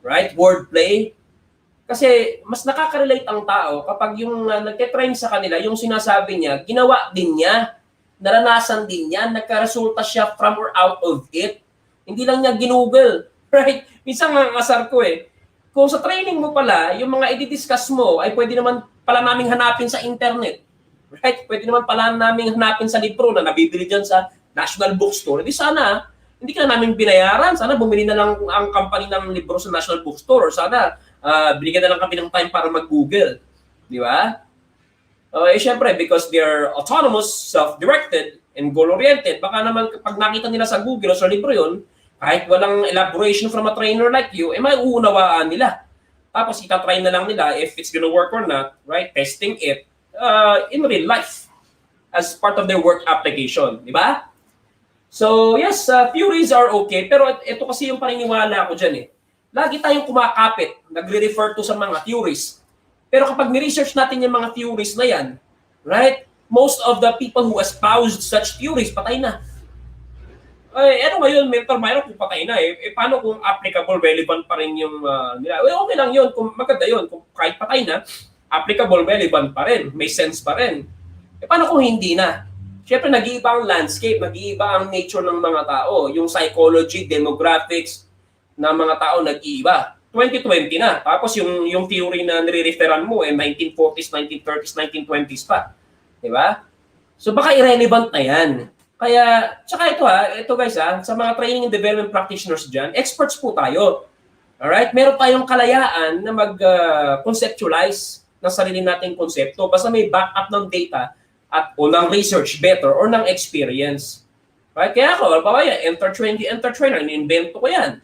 Right? Wordplay. Kasi mas nakaka-relate ang tao kapag yung nagte-train sa kanila, yung sinasabi niya, ginawa din niya, naranasan din niya, nagka-resulta siya from or out of it. Hindi lang niya ginugol. Right? Minsan nga asar ko eh. Kung sa training mo pala, yung mga i-discuss mo ay pwede naman pala naming hanapin sa internet. Right? Pwede naman pala naming hanapin sa libro na nabibili dyan sa National Bookstore. Hindi sana, hindi ka na namin binayaran. Sana bumili na lang ang company ng libro sa National Bookstore. Or sana, binigyan na lang kami ng time para mag-Google. Di ba? Siyempre, because they're autonomous, self-directed, and goal-oriented, baka naman kapag nakita nila sa Google o sa libro yun, kahit walang elaboration from a trainer like you, may uunawaan nila. Tapos itatry na lang nila if it's gonna work or not, right? Testing it in real life as part of their work application, di ba? So yes, theories are okay, pero ito kasi yung paniniwala ko dyan eh. Lagi tayong kumakapit, nagre-refer to sa mga theories. Pero kapag ni-research natin yung mga theories na yan, right? Most of the people who espoused such theories, patay na. Ano ngayon, mentor Myron, kung patay na paano kung applicable, relevant pa rin yung nila? Okay lang yun, kung maganda yun. Kung kahit patay na, applicable, relevant pa rin. May sense pa rin. Paano kung hindi na? Siyempre, nag-iiba ang landscape, nag-iiba ang nature ng mga tao. Yung psychology, demographics ng mga tao nag-iiba. 2020 na. Tapos yung theory na nire-referan mo, 1940s, 1930s, 1920s pa. Diba? So baka irrelevant na yan. Kaya, tsaka ito guys sa mga training and development practitioners dyan, experts po tayo. Alright? Meron tayong kalayaan na mag-conceptualize ng sarili nating konsepto basta may backup ng data o ng research better or ng experience. Right? Kaya ako, EnterTRAIN, in-invento ko yan.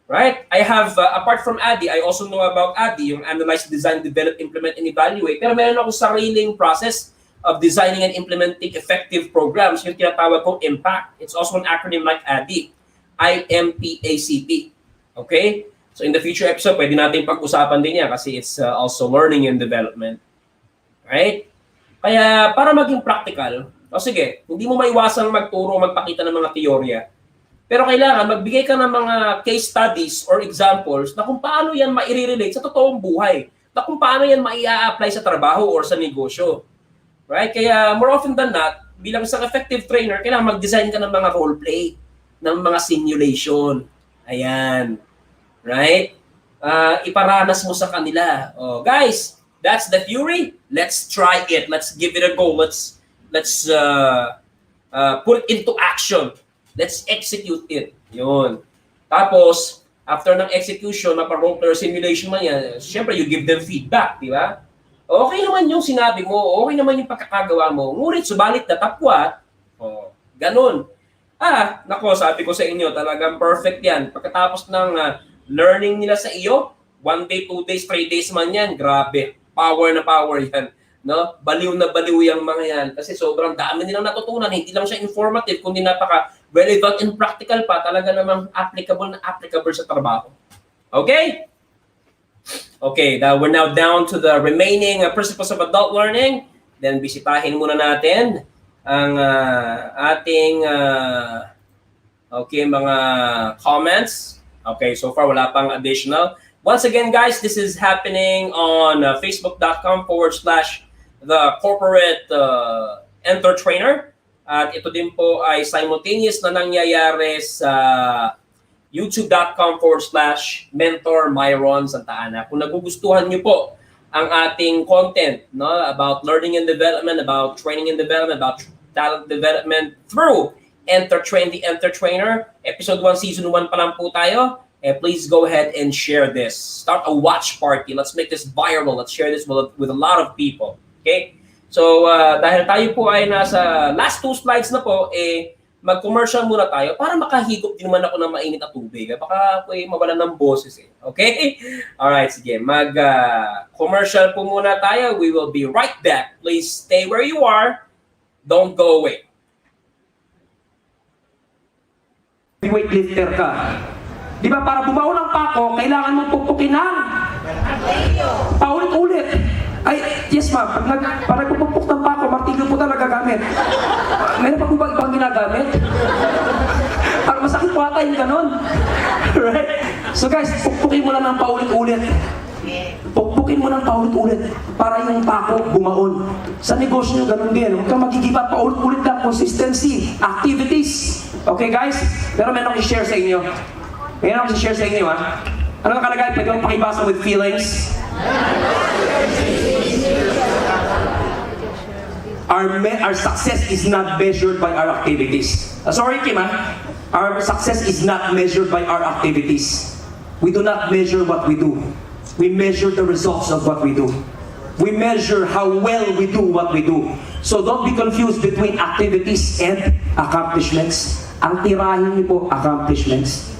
Right? I have, apart from ADI, I also know about ADI, yung Analyze, Design, Develop, Implement, and Evaluate. Pero meron ako sariling process of designing and implementing effective programs, yung tinatawag kong IMPACT. It's also an acronym like ADI, IMPACT. Okay? So in the future episode, pwede natin pag-usapan din yan kasi it's also learning and development. Right? Kaya para maging practical, sige, hindi mo maiwasang magturo, magpakita ng mga teorya. Pero kailangan magbigay ka ng mga case studies or examples na kung paano yan mai-relate sa totoong buhay, na kung paano yan mai-apply sa trabaho or sa negosyo. Right? Kaya more often than not, bilang isang effective trainer, kailangan mag-design ka ng mga role play, ng mga simulation. Ayan. Right? Iparanas mo sa kanila. Oh, guys, that's the theory. Let's try it. Let's give it a go. Let's put it into action. Let's execute it. Yun. Tapos, after ng execution, mapa-role player simulation man yan, syempre you give them feedback, di ba? Okay naman yung sinabi mo, okay naman yung pagkakagawa mo, ngunit subalit na tapwat, ganun. Nako, sabi ko sa inyo, talagang perfect yan. Pagkatapos ng learning nila sa iyo, 1 day, 2 days, 3 days man yan, grabe. Power na power yan. No? Baliw na baliw yung mga yan. Kasi sobrang dami nilang natutunan. Hindi lang siya informative, kundi napaka-relevant and practical pa. Talaga namang applicable na applicable sa trabaho. Okay? Okay, we're now down to the remaining principles of adult learning. Then bisitahin muna natin ang ating mga comments. Okay, so far wala pang additional. Once again, guys, this is happening on facebook.com/the Corporate EnterTRAINER. At ito din po ay simultaneous na nangyayari sa youtube.com/mentor Myron Sta. Kung nagugustuhan niyo po ang ating content, no, about learning and development, about training and development, about talent development through EnterTRAIN, the EnterTRAINER, episode 1, season 1 pa lang po tayo. Please go ahead and share this. Start a watch party. Let's make this viral. Let's share this with a lot of people. Okay? So, dahil tayo po ay nasa last 2 slides na po, mag-commercial muna tayo para makahigop din naman ako ng mainit na tubig. Baka ako mawalan ng boses eh. Okay? Alright, sige. Mag-commercial po muna tayo. We will be right back. Please stay where you are. Don't go away. Weightlifter ka. Di ba, para bumaon ng pako, kailangan mong puppukin ng paulit-ulit. Ay, yes ma'am, para pupupuk ng pako, martilyo po talaga gamit. Meron pa po ba ibang ginagamit? Para masakit po ata yung ganon. Right? So guys, puppukin mo lang ng paulit-ulit. Puppukin mo ng paulit-ulit para yung pako bumaon. Sa negosyo nyo, ganun din. Huwag kang magigiba, paulit-ulit lang, consistency, activities. Okay guys? Pero meron akong i-share sa inyo. Meron akong i-share sa inyo ha. Ano nakalagay? Pwede akong pakibasa with feelings. Our success is not measured by our activities. Sorry Kim ha. Our success is not measured by our activities. We do not measure what we do. We measure the results of what we do. We measure how well we do what we do. So don't be confused between activities and accomplishments. Ang tirahin niyo po, accomplishments.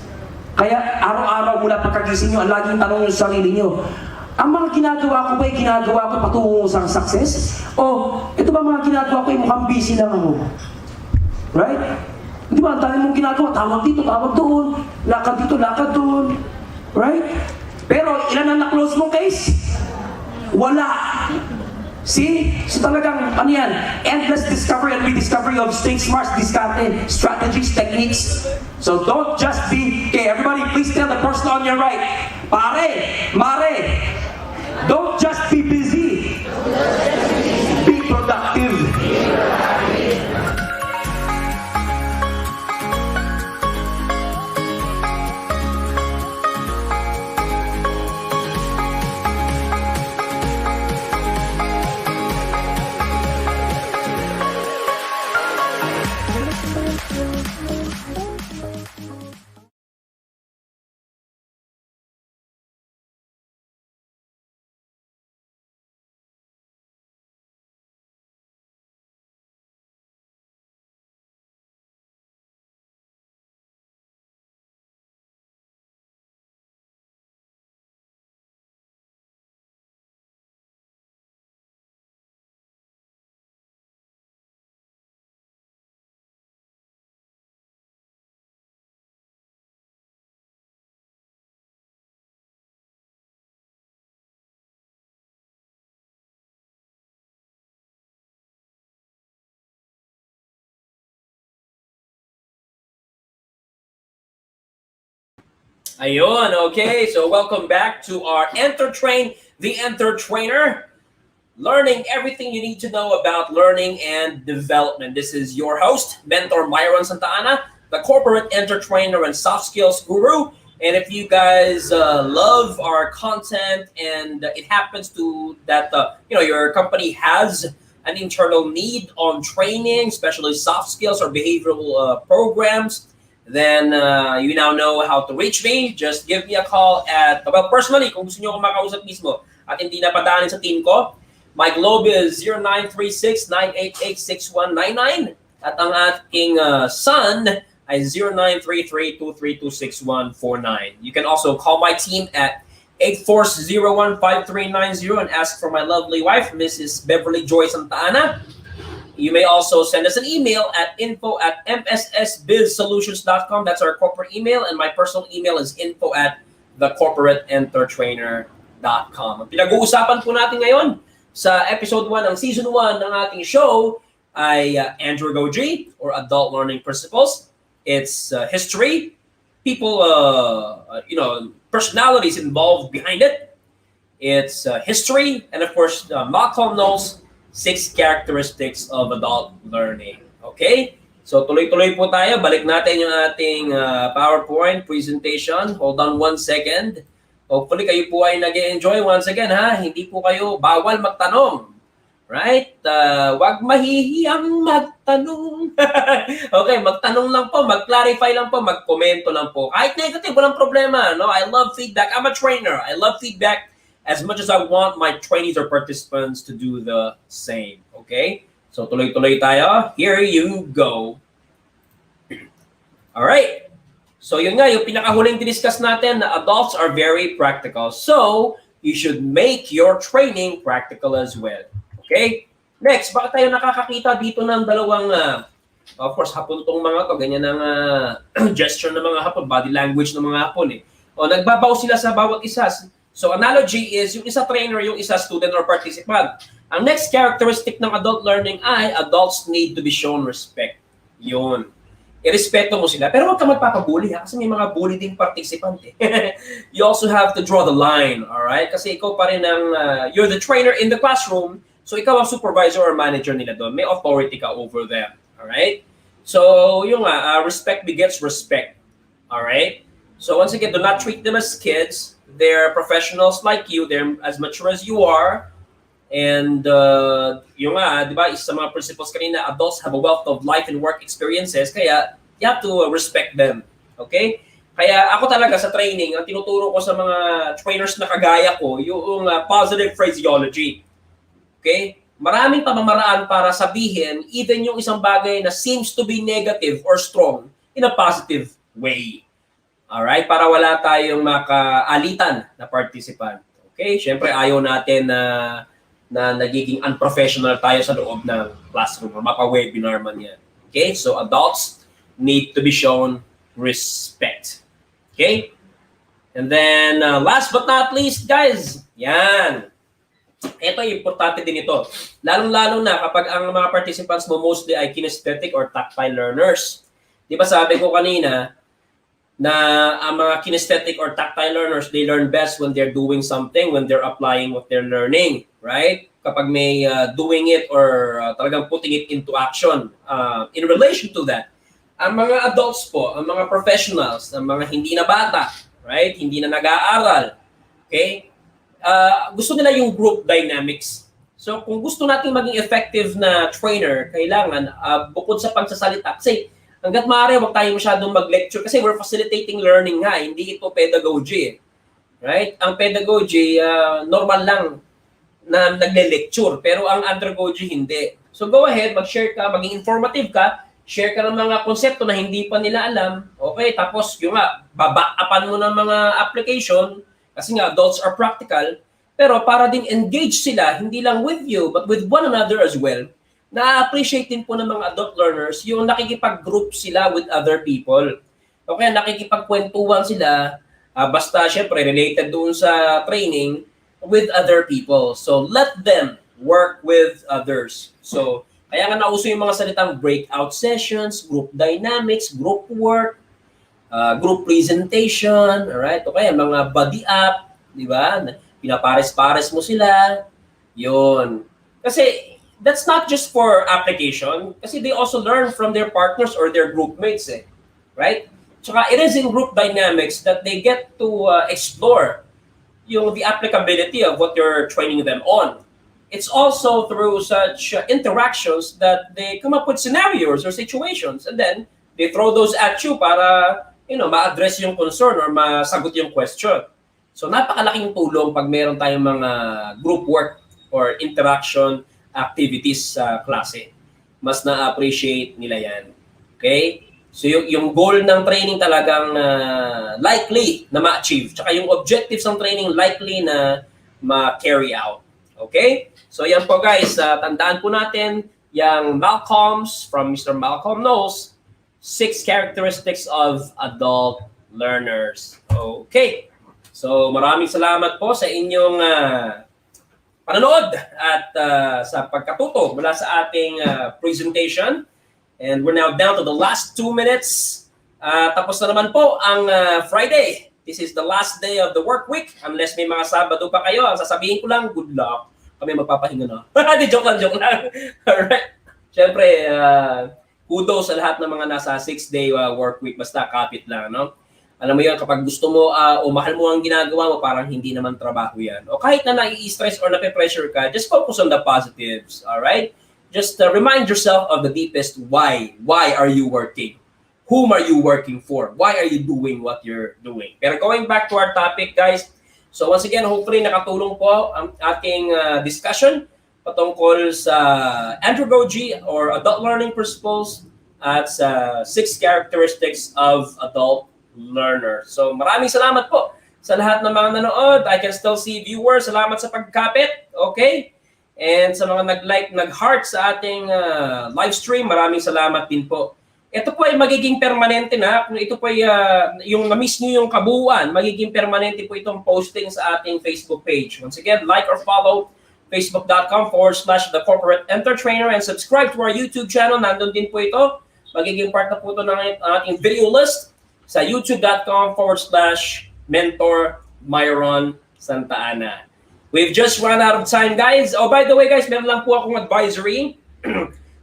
Kaya araw-araw mula pagkagising niyo, ang laging tanong niyo sa sarili niyo, ang mga ginagawa ko ba ay ginagawa ko patungo sa success? O ito ba mga ginagawa ko ay mukhang busy lang ako? Right? Di ba, ang dami mong ginagawa, tawag dito, tawag doon, lakad dito, lakad doon. Right? Pero ilan ang na-close mong case? Wala. See? So talagang, ano yan? Endless discovery and rediscovery of street smarts, discarding strategies, techniques. So don't just be, okay, everybody please tell the person on your right, pare, mare, don't just be busy. Be productive. Ayun, okay. So welcome back to our EnterTRAIN, the EnterTRAINER. Learning everything you need to know about learning and development. This is your host, Mentor Myron Sta, the Corporate EnterTRAINER and Soft Skills Guru. And if you guys love our content and it happens to that your company has an internal need on training, especially soft skills or behavioral programs, then you now know how to reach me. Just give me a call at, well, personally, kung gusto nyo akong makausap mismo at hindi na padaanin sa team ko, my globe is 0936-988-6199 at ang aking son ay 0933-232-6149. You can also call my team at 840-15390 and ask for my lovely wife, Mrs. Beverly Joy Santa Ana. You may also send us an email at info@mssbizsolutions.com. That's our corporate email, and my personal email is info@thecorporateentertrainer.com. Ang pinag-uusapan po natin ngayon sa episode 1 ng season 1 ng ating show ay andragogy or adult learning principles. It's history, people, personalities involved behind it. It's history, and of course, Malcolm knows 6 characteristics of adult learning. Okay? So tuloy-tuloy po tayo. Balik natin yung ating PowerPoint presentation. Hold on 1 second. Hopefully kayo po ay nag-enjoy once again, ha? Hindi po kayo bawal magtanong. Right? Wag mahihiyang magtanong. Okay, magtanong lang po, mag-clarify lang po, mag-komento lang po. Kahit negative, walang problema. No? I love feedback. I'm a trainer. I love feedback as much as I want my trainees or participants to do the same. Okay? So tuloy-tuloy tayo. Here you go. Alright. So yun nga, yung pinakahuling diniscuss natin na adults are very practical. So, you should make your training practical as well. Okay? Next, bakit tayo nakakakita dito ng dalawang, of course, hapon tong mga to, ganyan ang gesture ng mga hapon, body language ng mga hapon eh. O, nagbabaw sila sa bawat isa. So, analogy is, yung isa trainer, yung isa student or participant. Ang next characteristic ng adult learning ay adults need to be shown respect. Yun. Irespeto mo sila. Pero huwag ka magpapabuli, ha? Kasi may mga bully ding participant eh. You also have to draw the line, alright? Kasi ikaw pa rin ang, you're the trainer in the classroom, so ikaw ang supervisor or manager nila doon. May authority ka over them, alright? So, yung respect begets respect, alright? So, once again, do not treat them as kids. They're professionals like you. They're as mature as you are. And yung di ba, isa sa mga principles kanina, adults have a wealth of life and work experiences. Kaya, you have to respect them. Okay? Kaya ako talaga sa training, ang tinuturo ko sa mga trainers na kagaya ko, yung positive phraseology. Okay? Maraming pamamaraan para sabihin, even yung isang bagay na seems to be negative or strong in a positive way. Alright, para wala tayong makaalitan na participant. Okay, syempre ayaw natin na nagiging unprofessional tayo sa loob ng classroom or mapa-webinar man yan. Okay, so adults need to be shown respect. Okay, and then last but not least, guys, yan. Ito, importante din ito. Lalong-lalo na kapag ang mga participants mo mostly ay kinesthetic or tactile learners. Di ba sabi ko kanina, na ang mga kinesthetic or tactile learners, they learn best when they're doing something, when they're applying what they're learning, right? Kapag may doing it or talagang putting it into action. In relation to that, ang mga adults po, ang mga professionals, ang mga hindi na bata, right? Hindi na nag-aaral, okay? Gusto nila yung group dynamics. So kung gusto natin maging effective na trainer, kailangan bukod sa pagsasalita, kasi hanggat maaari, huwag tayo masyadong mag-lecture kasi we're facilitating learning nga, hindi ito pedagogy. Right? Ang pedagogy, normal lang na nagle-lecture, pero ang andragogy hindi. So go ahead, mag-share ka, maging informative ka, share ka ng mga konsepto na hindi pa nila alam, okay? Tapos yung babaapan mo ng mga application, kasi nga adults are practical, pero para din engage sila, hindi lang with you, but with one another as well. Na-appreciate din po ng mga adult learners yung nakikipag-group sila with other people. Okay, nakikipagkwentuhan sila, basta syempre related doon sa training with other people. So let them work with others. So kaya nga nauso yung mga salitang breakout sessions, group dynamics, group work, group presentation, alright? Okay, mga body up, di ba? Pinapares-pares mo sila. Yun. Kasi that's not just for application, kasi they also learn from their partners or their group mates, right? Tsaka it is in group dynamics that they get to explore the applicability of what you're training them on. It's also through such interactions that they come up with scenarios or situations, and then they throw those at you para, ma-address yung concern or masagot yung question. So napakalaking tulong pag meron tayong mga group work or interaction activities sa klase. Mas na-appreciate nila yan. Okay? So yung goal ng training talagang likely na ma-achieve. Tsaka yung objectives ng training likely na ma-carry out. Okay? So yan po guys, tandaan po natin yung Malcolm's from Mr. Malcolm Knowles, 6 characteristics of adult learners. Okay. So maraming salamat po sa inyong panonood at sa pagkatuto mula sa ating presentation. And we're now down to the last 2 minutes. Tapos na naman po ang Friday. This is the last day of the work week. Unless may mga Sabado pa kayo, ang sasabihin ko lang, good luck. Kami magpapahinga na. Di, joke lang. Alright. Siyempre, kudos sa lahat ng mga nasa 6-day work week. Basta kapit lang, no? Alam mo yan, kapag gusto mo o mahal mo ang ginagawa mo, parang hindi naman trabaho yan. O kahit na nai-stress or nape-pressure ka, just focus on the positives. Alright? Just remind yourself of the deepest why. Why are you working? Whom are you working for? Why are you doing what you're doing? Pero going back to our topic, guys. So once again, hopefully nakatulong po ang ating discussion patungkol sa andragogy or adult learning principles at sa 6 characteristics of adult learner. So maraming salamat po sa lahat ng mga nanood. I can still see viewers. Salamat sa pagkapit. Okay? And sa mga nag-like, nag-heart sa ating live stream, maraming salamat din po. Ito po ay magiging permanente na. Kung ito po ay yung na-miss nyo yung kabuuan, magiging permanente po itong posting sa ating Facebook page. Once again, like or follow facebook.com/the Corporate EnterTRAINER and subscribe to our YouTube channel. Nandun din po ito. Magiging part na po ito ng ating video list sa youtube.com/mentor Myron Sta. We've just run out of time, guys. Oh, by the way, guys, meron lang po akong advisory.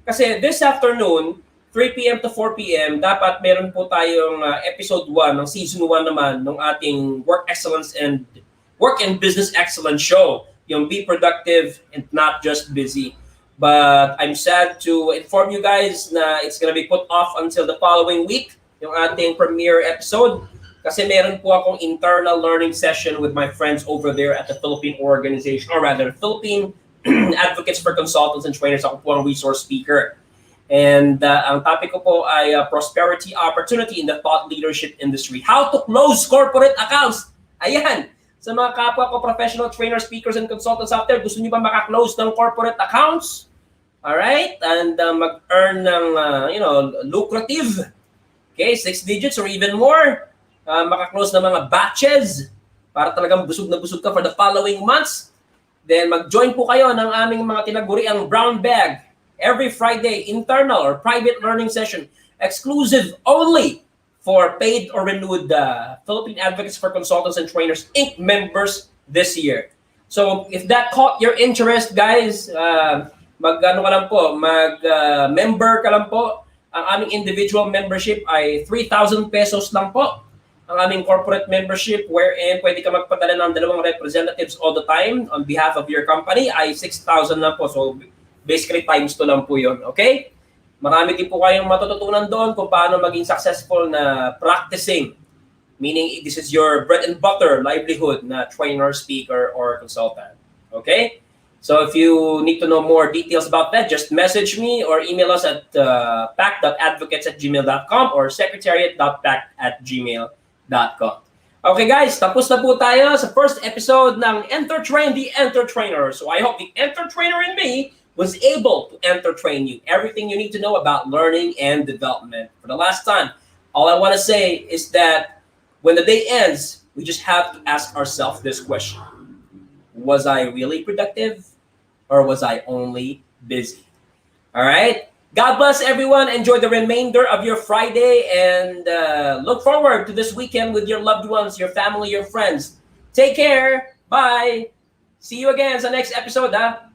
Kasi this afternoon, 3 p.m. to 4 p.m., dapat meron po tayong episode 1 ng season 1 naman ng ating Work and Business Excellence show. Yung Be Productive and Not Just Busy. But I'm sad to inform you guys na it's gonna be put off until the following week, yung ating premiere episode. Kasi meron po akong internal learning session with my friends over there at the Philippine organization, or rather, Philippine Advocates for Consultants and Trainers. Ako po ang resource speaker. And ang topic ko po ay prosperity opportunity in the thought leadership industry. How to close corporate accounts. Ayan. Sa mga kapwa ko professional trainers, speakers, and consultants out there, gusto niyo ba maka-close ng corporate accounts? Alright? And mag-earn ng, lucrative, okay, 6 digits or even more. Maka-close ng mga batches para talagang busog na busog ka for the following months. Then mag-join po kayo ng aming mga tinaguriang brown bag every Friday, internal or private learning session, exclusive only for paid or renewed Philippine Advocates for Consultants and Trainers Inc. members this year. So if that caught your interest, guys, mag-member ka lang po. Ang aming individual membership ay 3,000 pesos lang po. Ang aming corporate membership wherein pwede ka magpadala ng 2 representatives all the time on behalf of your company ay 6,000 lang po. So basically times 2 lang po yun. Okay? Marami din po kayong matututunan doon kung paano maging successful na practicing. Meaning this is your bread and butter livelihood na trainer, speaker, or consultant. Okay? So if you need to know more details about that, just message me or email us at pac.advocates@gmail.com or secretariat.pac@gmail.com. Okay guys, tapos na po tayo sa first episode ng EnterTRAIN, the EnterTRAINER. So I hope the EnterTRAINER in me was able to EnterTRAIN you. Everything you need to know about learning and development. For the last time, all I want to say is that when the day ends, we just have to ask ourselves this question. Was I really productive or was I only busy? All right? God bless everyone. Enjoy the remainder of your Friday and look forward to this weekend with your loved ones, your family, your friends. Take care. Bye. See you again sa next episode, ha?